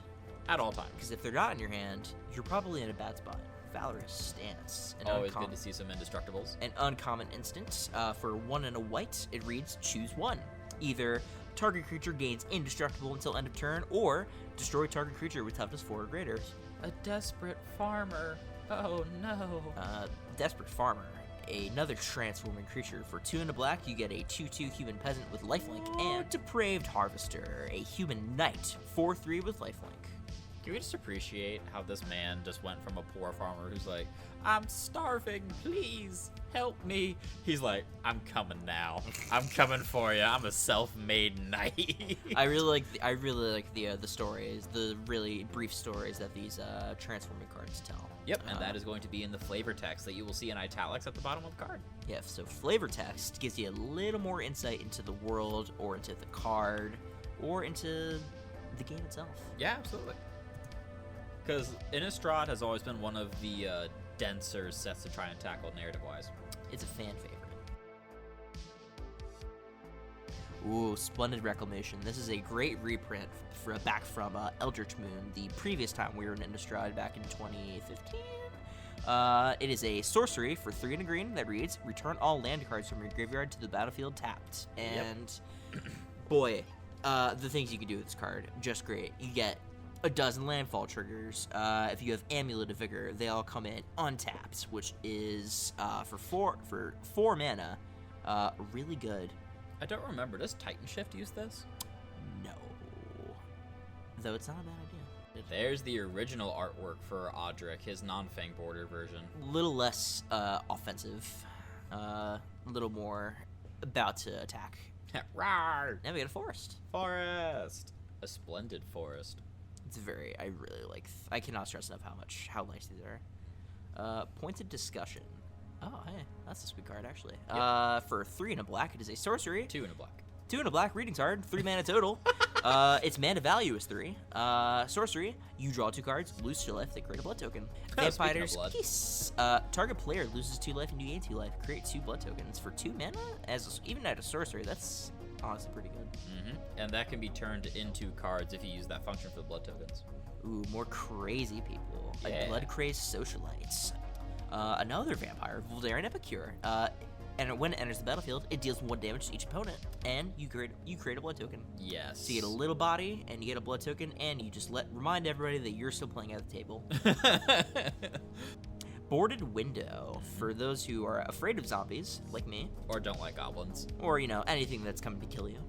At all times. Because if they're not in your hand, you're probably in a bad spot. Valorous Stance. Always good to see some Indestructibles. An uncommon instance. For 1 and a white, it reads, choose 1. Either target creature gains indestructible until end of turn, or destroy target creature with toughness 4 or greater. A desperate farmer. Oh no. Desperate Farmer. Another transforming creature. For 2 and a black, you get a 2/2 human peasant with lifelink, and Depraved Harvester, a human knight, 4/3 with lifelink. Can we just appreciate how this man just went from a poor farmer who's like, I'm starving, please help me. He's like, I'm coming now. I'm coming for you. I'm a self-made knight. I really like the stories, the really brief stories that these transforming cards tell. Yep, and that is going to be in the flavor text that you will see in italics at the bottom of the card. Yeah, so flavor text gives you a little more insight into the world, or into the card, or into the game itself. Yeah, absolutely. Because Innistrad has always been one of the denser sets to try and tackle narrative-wise. It's a fan favorite. Ooh, Splendid Reclamation. This is a great reprint back from Eldritch Moon, the previous time we were in Innistrad back in 2015. It is a sorcery for 3 and a green that reads, return all land cards from your graveyard to the battlefield tapped. And boy, the things you can do with this card, just great. You get a dozen landfall triggers. If you have Amulet of Vigor, they all come in untapped, which is for 4 mana, really good. I don't remember. Does Titan Shift use this? No. Though it's not a bad idea. There's the original artwork for Audric, his non-fang border version. A little less offensive, a little more about to attack. Rawr! And we got a forest. Forest! A splendid forest. It's I really like, I cannot stress enough how nice these are. Pointed discussion. Oh, hey, that's a sweet card, actually. Yep. For 3 and a black, it is a sorcery. 2 and a black. 2 and a black, reading card, 3 mana total. Its mana value is 3. Sorcery, you draw 2 cards, lose 2 life, they create a blood token. Vampires, Kiss. Target player loses 2 life and you gain 2 life. Create 2 blood tokens for 2 mana. Even at a sorcery, that's honestly pretty good. And that can be turned into cards if you use that function for the blood tokens. Ooh, more crazy people. Yeah. A blood-crazed socialites. Another vampire, Voldaren Epicure. And when it enters the battlefield, it deals 1 damage to each opponent, and you create a blood token. Yes. So you get a little body, and you get a blood token, and you just remind everybody that you're still playing at the table. Boarded Window, for those who are afraid of zombies, like me. Or don't like goblins. Or, anything that's coming to kill you.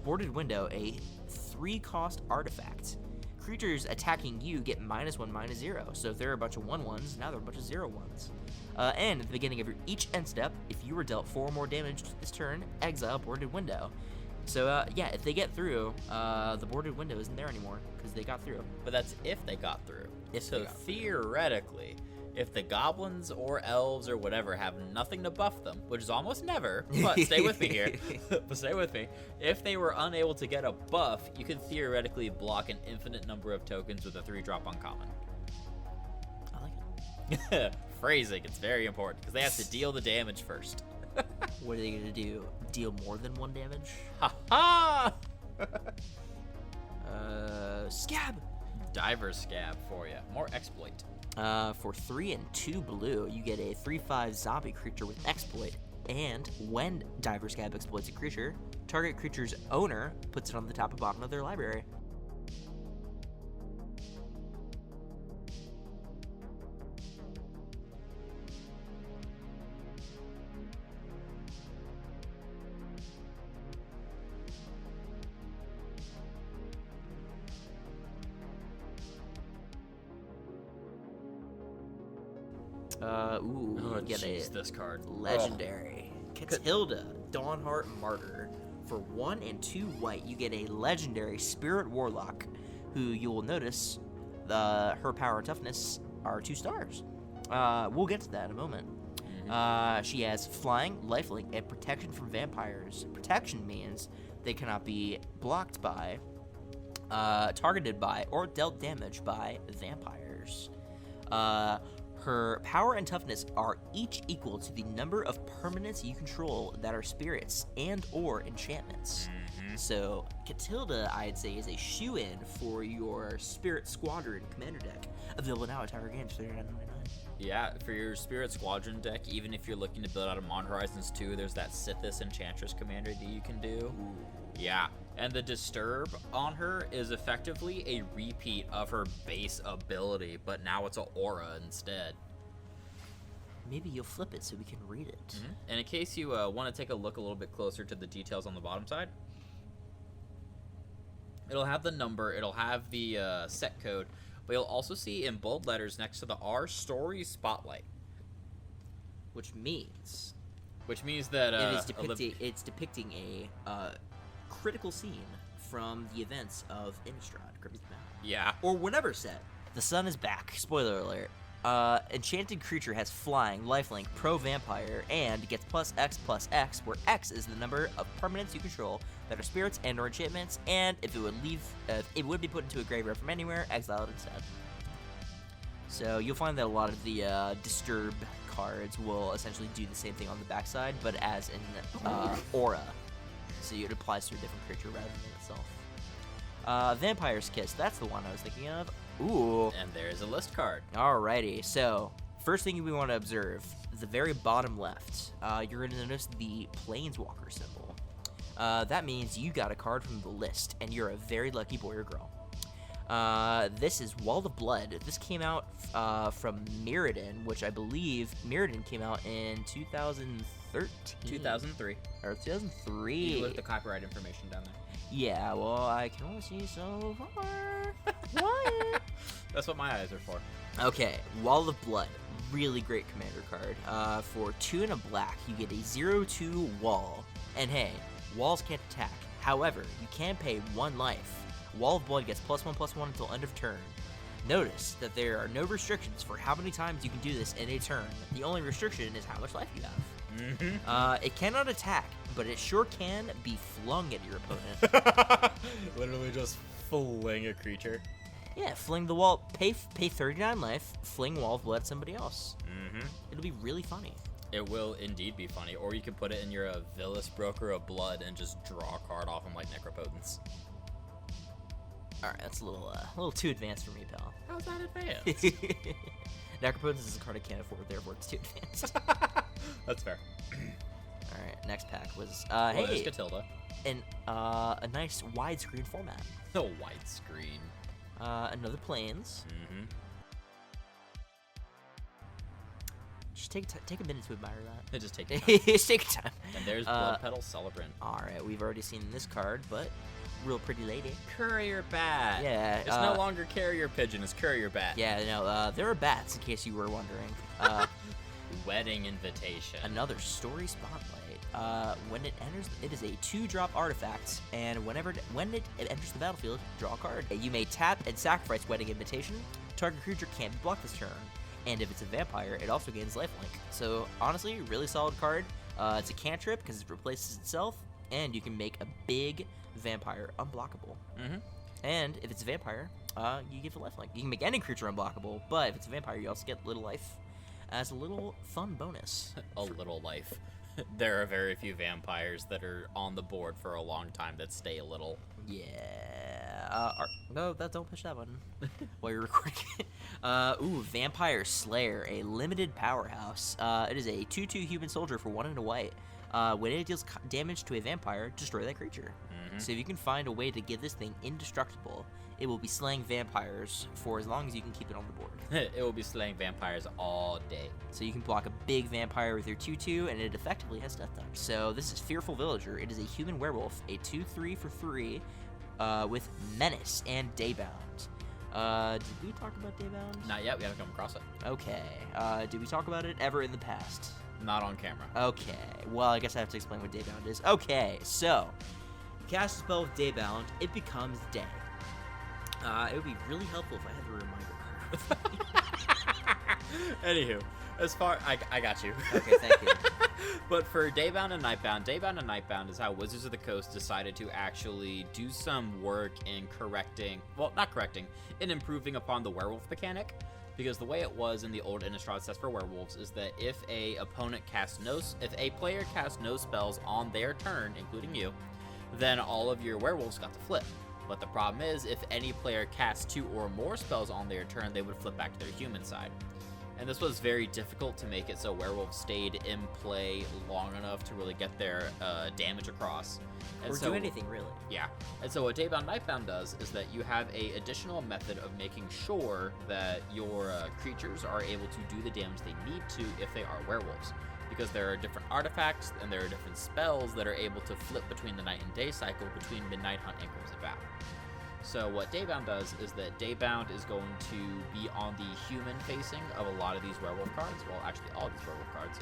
Boarded Window, a 3-cost artifact. Creatures attacking you get -1/-0. So if there are a bunch of 1/1s, now there are a bunch of 0/1s. And at the beginning of each end step, if you were dealt 4 or more damage this turn, exile Boarded Window. So yeah, if they get through, the Boarded Window isn't there anymore because they got through. But that's if they got through. If so they got theoretically, if the goblins or elves or whatever have nothing to buff them, which is almost never, but stay with me here, but stay with me, if they were unable to get a buff, you could theoretically block an infinite number of tokens with a 3-drop uncommon. I like it. Phrasing, it's very important, because they have to deal the damage first. What are they going to do? Deal more than 1 damage? Ha ha! Scab! Diver Scab for you. More exploit. For 3 and 2 blue, you get a 3/5 zombie creature with exploit. And when Diver Scab exploits a creature, target creature's owner puts it on the top and bottom of their library. Oh, Get jeez, a this card. legendary. Catilda, Dawnheart Martyr. For 1 and 2 white, you get a legendary Spirit Warlock, who you will notice her power and toughness are 2 stars. We'll get to that in a moment. She has flying, lifelink, and protection from vampires. Protection means they cannot be blocked by, targeted by, or dealt damage by vampires. Her power and toughness are each equal to the number of permanents you control that are spirits and or enchantments. So Catilda, I'd say, is a shoe-in for your Spirit Squadron commander deck. Available now at Tower Games, $39.99. Yeah, for your Spirit Squadron deck, even if you're looking to build out a Mon Horizons 2, there's that Sithis Enchantress commander that you can do. Ooh. Yeah, and the Disturb on her is effectively a repeat of her base ability, but now it's an aura instead. Maybe you'll flip it so we can read it. And in case you want to take a look a little bit closer to the details on the bottom side, it'll have the number, it'll have the set code, but you'll also see in bold letters next to the R, Story Spotlight. Which means that it's depicting a critical scene from the events of Innistrad, Crimson Mountain. Yeah. Or whatever set. The sun is back. Spoiler alert. Enchanted creature has flying, lifelink, pro-vampire, and gets +X/+X, where X is the number of permanents you control that are spirits and or enchantments, and if it would be put into a graveyard from anywhere, exile it instead. So you'll find that a lot of the Disturb cards will essentially do the same thing on the backside, but as an aura. So it applies to a different creature rather than itself. Vampire's Kiss, that's the one I was thinking of. Ooh. And there's a list card. Alrighty, so first thing we want to observe, the very bottom left, you're going to notice the Planeswalker symbol. That means you got a card from the list, and you're a very lucky boy or girl. This is Wall of Blood. This came out from Mirrodin, which I believe Mirrodin came out in 2013. 2003. Or 2003. You can look at the copyright information down there. Yeah, well, I can only see so far. What? That's what my eyes are for. Okay, Wall of Blood. Really great commander card. For 2 and a black, you get a 0/2 wall. And hey, walls can't attack. However, you can pay 1 life. Wall of Blood gets +1/+1 until end of turn. Notice that there are no restrictions for how many times you can do this in a turn. The only restriction is how much life you have. It cannot attack, but it sure can be flung at your opponent. Literally just fling a creature. Yeah, fling the wall. Pay 39 life, fling Wall of Blood at somebody else. It'll be really funny. It will indeed be funny. Or you can put it in your Villas Broker of Blood and just draw a card off them like Necropotence. Alright, that's a little too advanced for me, pal. How's that advanced? Necropotence is a card I can't afford, therefore it's too advanced. That's fair. Alright, next pack was, There's hey, Catilda. a nice widescreen format. No widescreen. Another Plains. Just take a minute to admire that. Just take time. Just take time. And there's Blood Petal Celebrant. Alright, we've already seen this card, but real pretty lady. Courier Bat. Yeah. It's no longer Carrier Pigeon, it's Courier Bat. Yeah, no, there are bats, in case you were wondering. Wedding Invitation. Another Story Spotlight. When it enters, it is a 2-drop artifact, and when it enters the battlefield, draw a card. You may tap and sacrifice Wedding Invitation. Target creature can't be blocked this turn. And if it's a vampire, it also gains lifelink. So, honestly, really solid card. It's a cantrip, because it replaces itself, and you can make a big vampire unblockable. And if it's a vampire, you give a lifelink. You can make any creature unblockable, but if it's a vampire, you also get little life as a little fun bonus. A little life. There are very few vampires that are on the board for a long time that stay a little. Yeah. No, don't push that button while you're recording it. Vampire Slayer, a limited powerhouse. It is a 2/2 human soldier for 1 and a white. When it deals damage to a vampire, destroy that creature. So if you can find a way to get this thing indestructible, it will be slaying vampires for as long as you can keep it on the board. It will be slaying vampires all day. So you can block a big vampire with your 2/2, and it effectively has death touch. So this is Fearful Villager. It is a human werewolf, a 2/3 for 3, with Menace and Daybound. Did we talk about Daybound? Not yet, we haven't come across it. Okay. Did we talk about it ever in the past? Not on camera. Okay. Well, I guess I have to explain what Daybound is. Okay, so cast a spell with Daybound, it becomes day. It would be really helpful if I had the reminder card. Anywho, as far I got you. Okay, thank you. But for Daybound and Nightbound is how Wizards of the Coast decided to actually do some work in in improving upon the werewolf mechanic. Because the way it was in the old Innistrad sets for werewolves is that if a player casts no spells on their turn, including you, then all of your werewolves got to flip. But the problem is, if any player casts 2 or more spells on their turn, they would flip back to their human side. And this was very difficult to make it so werewolves stayed in play long enough to really get their damage across. Or do anything, really. Yeah. And so what Daybound Nightbound does is that you have a additional method of making sure that your creatures are able to do the damage they need to if they are werewolves. Because there are different artifacts and there are different spells that are able to flip between the night and day cycle between Midnight Hunt and Crimson Vow. So what Daybound does is that Daybound is going to be on the human facing of a lot of these werewolf cards. Well, actually all these werewolf cards.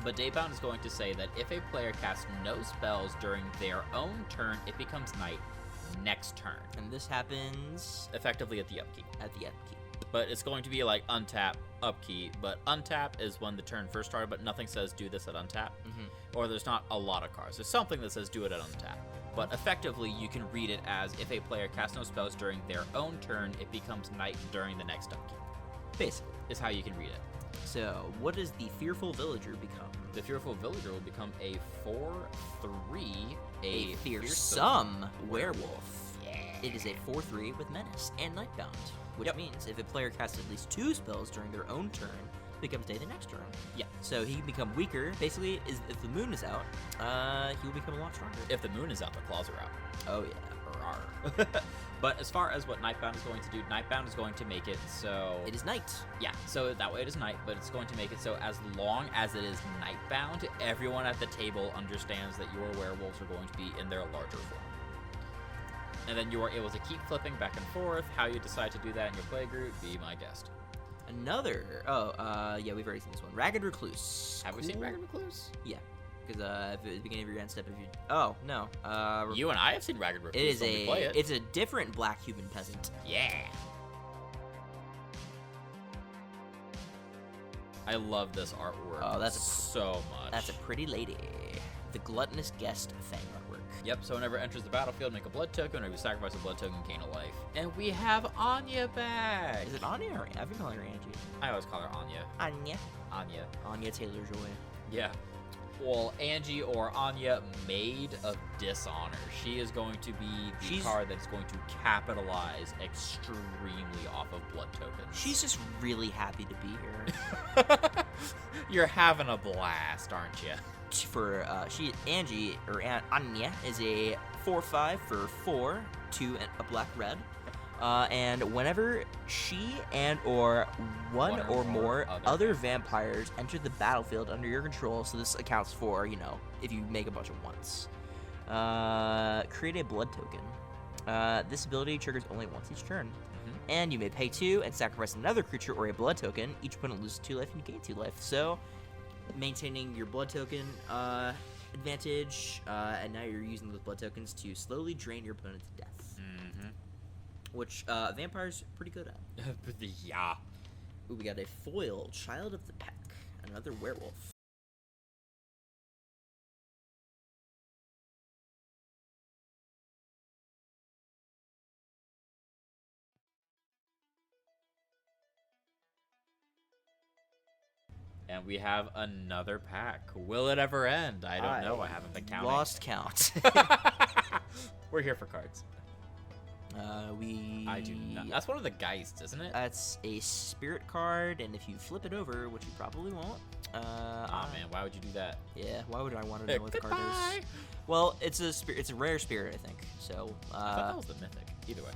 But Daybound is going to say that if a player casts no spells during their own turn, it becomes night next turn. And this happens effectively at the upkeep. At the upkeep. But it's going to be like untap, upkeep. But untap is when the turn first started, but nothing says do this at untap. Or there's not a lot of cards. There's something that says do it at untap. But effectively, you can read it as if a player casts no spells during their own turn, it becomes night during the next upkeep. Basically, is how you can read it. So, what does the Fearful Villager become? The Fearful Villager will become a 4/3, a fearsome werewolf. Yeah. It is a 4/3 with Menace and Nightbound, which means if a player casts at least 2 spells during their own turn, it becomes day the next turn. Yeah. So he can become weaker. Basically, if the moon is out, he will become a lot stronger. If the moon is out, the claws are out. Oh yeah. But as far as what Nightbound is going to do, Nightbound is going to make it so... It is night. Yeah, so that way it is night, but it's going to make it so as long as it is Nightbound, everyone at the table understands that your werewolves are going to be in their larger form. And then you are able to keep flipping back and forth. How you decide to do that in your play group, be my guest. Another. Yeah, we've already seen this one. Ragged Recluse. Have we seen Ragged Recluse? Yeah. Because at the beginning of your end step, if you... Oh, no. You and I have seen Ragged Recluse. It's a different black human peasant. Yeah. I love this artwork. Oh, that's so much. That's a pretty lady. The Gluttonous Guest Fang artwork. Yep, so whenever it enters the battlefield, make a blood token. Whenever you sacrifice a blood token, gain a life. And we have Anya back. Is it Anya or I've been calling her Angie? I always call her Anya. Anya. Anya. Anya Taylor-Joy. Yeah. Well, Angie or Anya, Maid of Dishonor. She is going to be the card that's going to capitalize extremely off of blood tokens. She's just really happy to be here. You're having a blast, aren't you? Angie, or Anya, is a 4/5 for 4, 2 and a black red. And whenever she and or one or more other vampires enter the battlefield under your control, so this accounts for, you know, if you make a bunch of ones, create a blood token. This ability triggers only once each turn. And you may pay 2 and sacrifice another creature or a blood token. Each opponent loses 2 life and you gain 2 life. So, maintaining your blood token advantage, and now you're using those blood tokens to slowly drain your opponent to death. Which vampires are pretty good at. Yeah. Ooh, we got a foil, Child of the Pack, another werewolf. And we have another pack. Will it ever end? I don't know. I haven't been counting. Lost count. We're here for cards. I do not. That's one of the Geists, isn't it? That's a spirit card, and if you flip it over, which you probably won't. Oh man, why would you do that? Yeah, why would I want to know what the card is? Well, it's a spirit. It's a rare spirit, I think. So. I thought that was the mythic. Either way.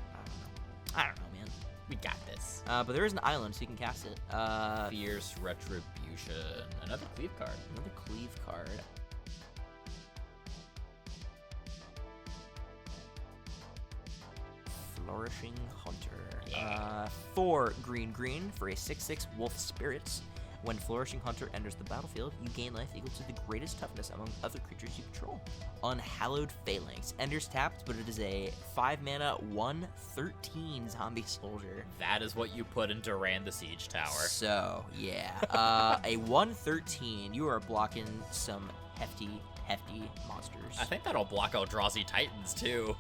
I don't know, man. We got this. But there is an island, so you can cast it. Fierce Retribution. Another cleave card. Another cleave card. Flourishing Hunter. Yeah. 4 green for a 6/6 Wolf Spirits. When Flourishing Hunter enters the battlefield, you gain life equal to the greatest toughness among other creatures you control. Unhallowed Phalanx. Enters tapped, but it is a 5-mana, 1/13 zombie soldier. That is what you put into Rand the Siege Tower. So, yeah. A 1/13. You are blocking some hefty monsters. I think that'll block Eldrazi Titans, too.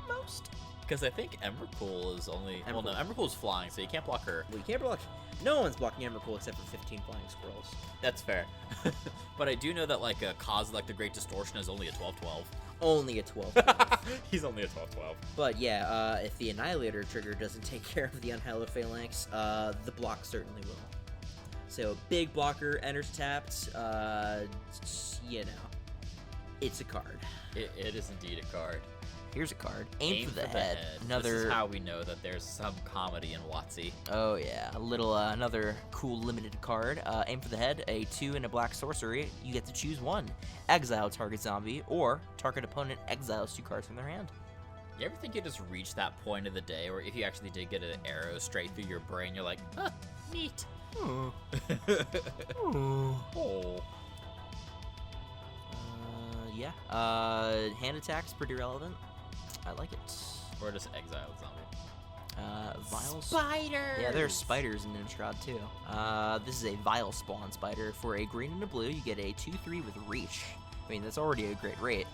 Most. Because I think Emrakul is only... Well, no, Emrakul's flying, so you can't block her. Well, you can't block... No one's blocking Emrakul except for 15 flying squirrels. That's fair. But I do know that, like, a cause like the Great Distortion is only a 12/12. Only a 12/12. He's only a 12/12. But yeah, if the Annihilator trigger doesn't take care of the Unhallowed Phalanx, the block certainly will. So, big blocker, enters tapped, you know, it's a card. It is indeed a card. Here's a card. Aim for the head. Another. This is how we know that there's some comedy in WotC. Oh yeah, a little another cool limited card. Aim for the head. A 2 and a black sorcery. You get to choose one. Exile target zombie, or target opponent exiles 2 cards from their hand. You ever think you just reached that point of the day where if you actually did get an arrow straight through your brain, you're like, huh, neat. Oh. Oh. Yeah. Hand attack's pretty relevant. I like it. Or just exiled zombie. Vile Spiders! Yeah, there's spiders in Innistrad too. This is a Vile Spawn Spider. For a green and a blue, you get a 2/3 with Reach. I mean, that's already a great rate.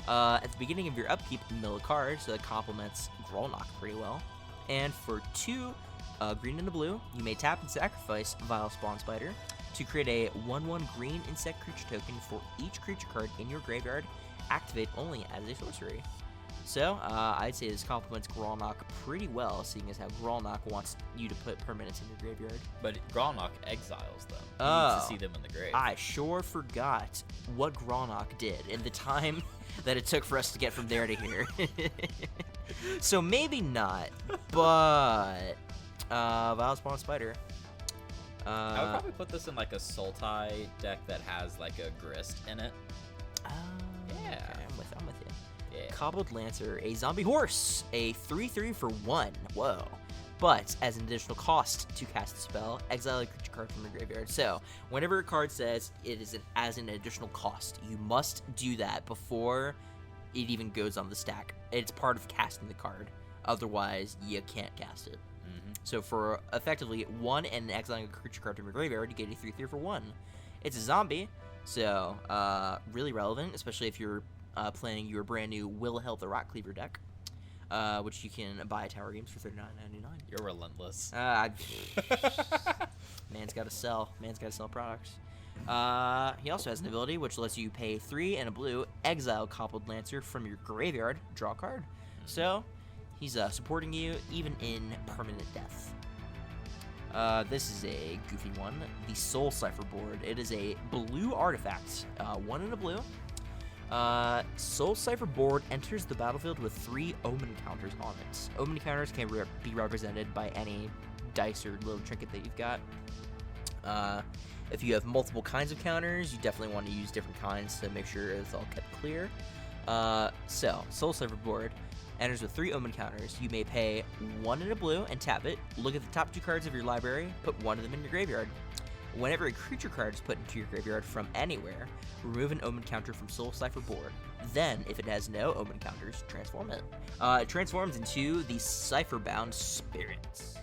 At the beginning of your upkeep, you mill a card, so that complements Grolnok pretty well. And for 2 green and a blue, you may tap and sacrifice Vile Spawn Spider to create a 1/1 green insect creature token for each creature card in your graveyard. Activate only as a sorcery. So, I'd say this complements Grolnok pretty well, seeing as how Grolnok wants you to put permanents in your graveyard. But Grolnok exiles them. You need to see them in the grave. I sure forgot what Grolnok did in the time that it took for us to get from there to here. So maybe not, but Vile Spawn Spider. I would probably put this in like a Sultai deck that has like a Grist in it. Yeah, okay, I'm with you. Yeah. Cobbled Lancer, a zombie horse, a 3/3 for 1. Whoa. But as an additional cost to cast a spell, exile a creature card from your graveyard. So, whenever a card says it is as an additional cost, you must do that before it even goes on the stack. It's part of casting the card. Otherwise, you can't cast it. So for effectively 1 and exiling a creature card from your graveyard, you get a 3/3 for 1. It's a zombie, so really relevant, especially if you're playing your brand new Will Help the Rock Cleaver deck, which you can buy at Tower Games for $39.99. You're relentless. Man's got to sell. Man's got to sell products. He also has an ability which lets you pay 3 and a blue, exile Cobbled Lancer from your graveyard, draw a card. So he's supporting you even in permanent death. This is a goofy one. The Soul Cipher board. It is a blue artifact. 1 and a blue. Soul Cipher board enters the battlefield with 3 omen counters on it. Omen counters can be represented by any dice or little trinket that you've got. If you have multiple kinds of counters, you definitely want to use different kinds to make sure it's all kept clear. So, Soul Cipher board enters with 3 omen counters. You may pay 1 and a blue and tap it. Look at the top 2 cards of your library, put 1 of them in your graveyard. Whenever a creature card is put into your graveyard from anywhere, remove an omen counter from Soul Cipher board. Then, if it has no omen counters, transform it. It transforms into the Cipher-bound Spirits.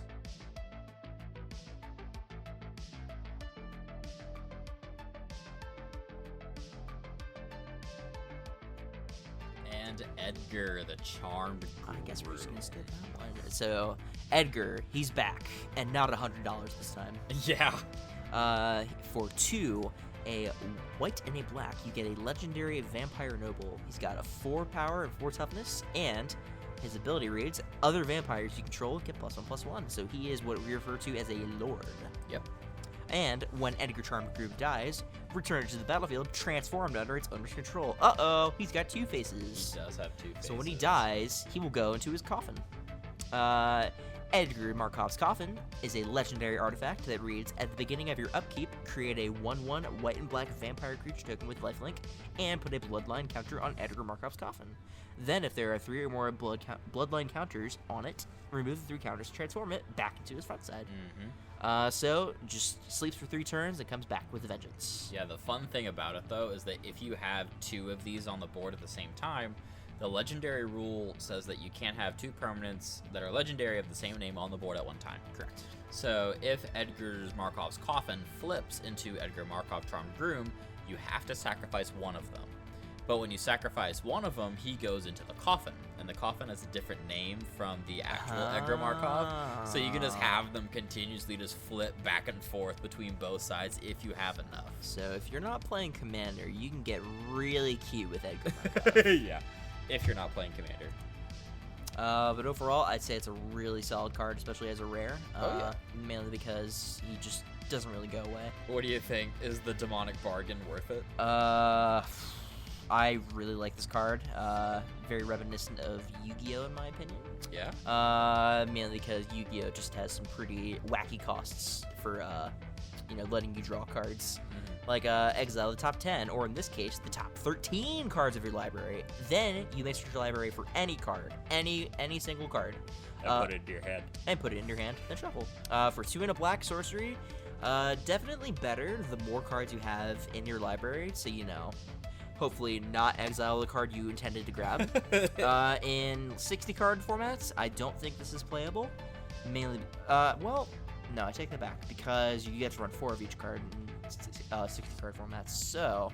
And Edgar, the Charmed I guess we're just gonna skip that one. So, Edgar, he's back, and not $100 this time. Yeah. For 2, a white and a black, you get a legendary vampire noble. He's got a 4 power and 4 toughness, and his ability reads, other vampires you control get +1/+1. So he is what we refer to as a lord. Yep. And when Edgar Charmed Groove dies, return it to the battlefield, transformed under its owner's control. Uh-oh, he's got 2 faces. He does have 2 faces. So when he dies, he will go into his coffin. Edgar Markov's Coffin is a legendary artifact that reads, at the beginning of your upkeep, create a 1/1 white and black vampire creature token with lifelink, and put a bloodline counter on Edgar Markov's Coffin. Then, if there are 3 or more bloodline counters on it, remove the 3 counters, transform it back into his front side. So, just sleeps for 3 turns and comes back with a vengeance. Yeah, the fun thing about it, though, is that if you have 2 of these on the board at the same time, the legendary rule says that you can't have 2 permanents that are legendary of the same name on the board at one time. Correct. So if Edgar Markov's Coffin flips into Edgar Markov Charmed Groom, you have to sacrifice one of them. But when you sacrifice one of them, he goes into the coffin, and the coffin has a different name from the actual Edgar Markov. So you can just have them continuously just flip back and forth between both sides if you have enough. So if you're not playing Commander, you can get really cute with Edgar Markov. Yeah. If you're not playing Commander. But overall, I'd say it's a really solid card, especially as a rare. Mainly because he just doesn't really go away. What do you think? Is the Demonic Bargain worth it? I really like this card. Very reminiscent of Yu-Gi-Oh! In my opinion. Yeah? Mainly because Yu-Gi-Oh! Just has some pretty wacky costs for, letting you draw cards. Like exile the top 10, or in this case, the top 13 cards of your library. Then you may search your library for any card, any single card. And put it into your hand. And put it in your hand, then shuffle. For 2 and a black sorcery, definitely better the more cards you have in your library, so hopefully not exile the card you intended to grab. In 60 card formats, I don't think this is playable. Mainly, no, I take that back, because you get to run 4 of each card in 60 card formats. So,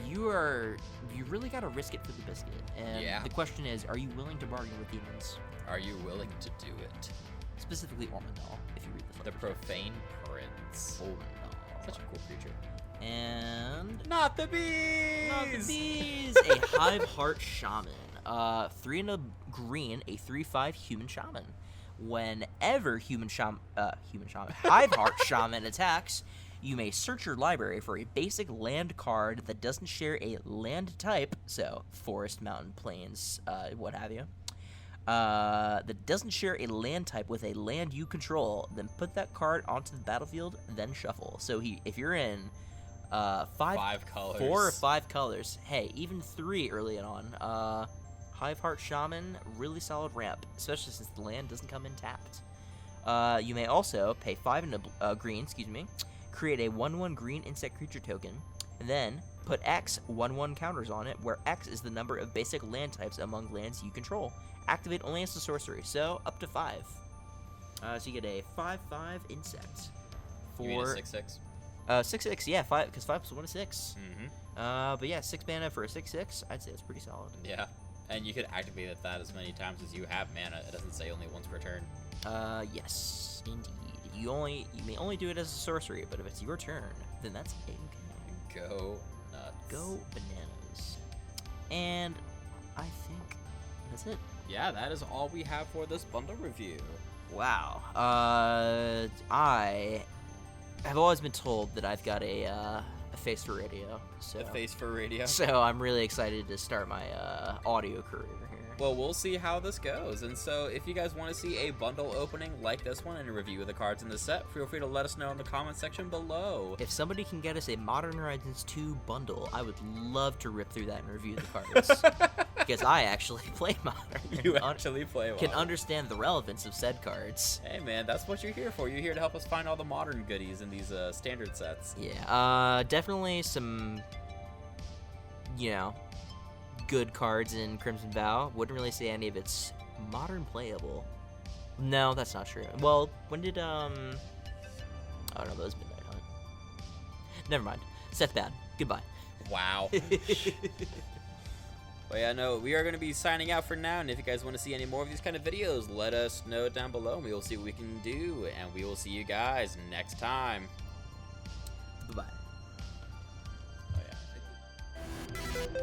you really gotta risk it for the biscuit. And the question is, are you willing to bargain with demons? Are you willing to do it? Specifically Ormondal, if you read the The Profane Prince. Ormondal. Such a cool creature. And Not the bees! Not the bees! A Hive Heart Shaman. 3 and a green, a 3/5 human shaman. Whenever Hive Heart Shaman attacks, you may search your library for a basic land card that doesn't share a land type, so forest, mountain, plains, what have you, that doesn't share a land type with a land you control, then put that card onto the battlefield, then shuffle. So if you're in 5 colors. 4 or 5 colors. Hey, even 3 early on. Hiveheart Shaman, really solid ramp, especially since the land doesn't come in tapped. You may also pay 5 and a green, create a 1/1 green insect creature token, and then put X 1/1 counters on it, where X is the number of basic land types among lands you control. Activate only as a sorcery, so up to 5. So you get a 5/5 insect. You mean a 6/6? 6/6, yeah, 5, because 5 plus 1 is 6. Mm-hmm. But yeah, 6 mana for a 6/6, I'd say it's pretty solid. Yeah, and you could activate that as many times as you have mana. It doesn't say only once per turn. Yes, indeed. You may only do it as a sorcery, but if it's your turn, then that's okay. Go nuts. Go bananas. And I think that's it. Yeah, that is all we have for this bundle review. Wow. I have always been told that I've got a face for radio. So The face for radio. So I'm really excited to start my audio career here. Well, we'll see how this goes. And so if you guys want to see a bundle opening like this one and a review of the cards in the set, feel free to let us know in the comment section below. If somebody can get us a Modern Horizons 2 bundle, I would love to rip through that and review the cards. Because I actually play Modern. You actually play Can Modern. understand the relevance of said cards. Hey man, that's what you're here for. You're here to help us find all the modern goodies in these standard sets. Yeah, definitely some, good cards in Crimson Vow. Wouldn't really say any of it's modern playable. No, that's not true. Well, when did, oh no, that was Midnight Hunt. Never mind. Seth bad. Goodbye. Wow. But yeah, no, we are going to be signing out for now, and if you guys want to see any more of these kind of videos, let us know down below, and we will see what we can do, and we will see you guys next time. Bye-bye. Oh yeah.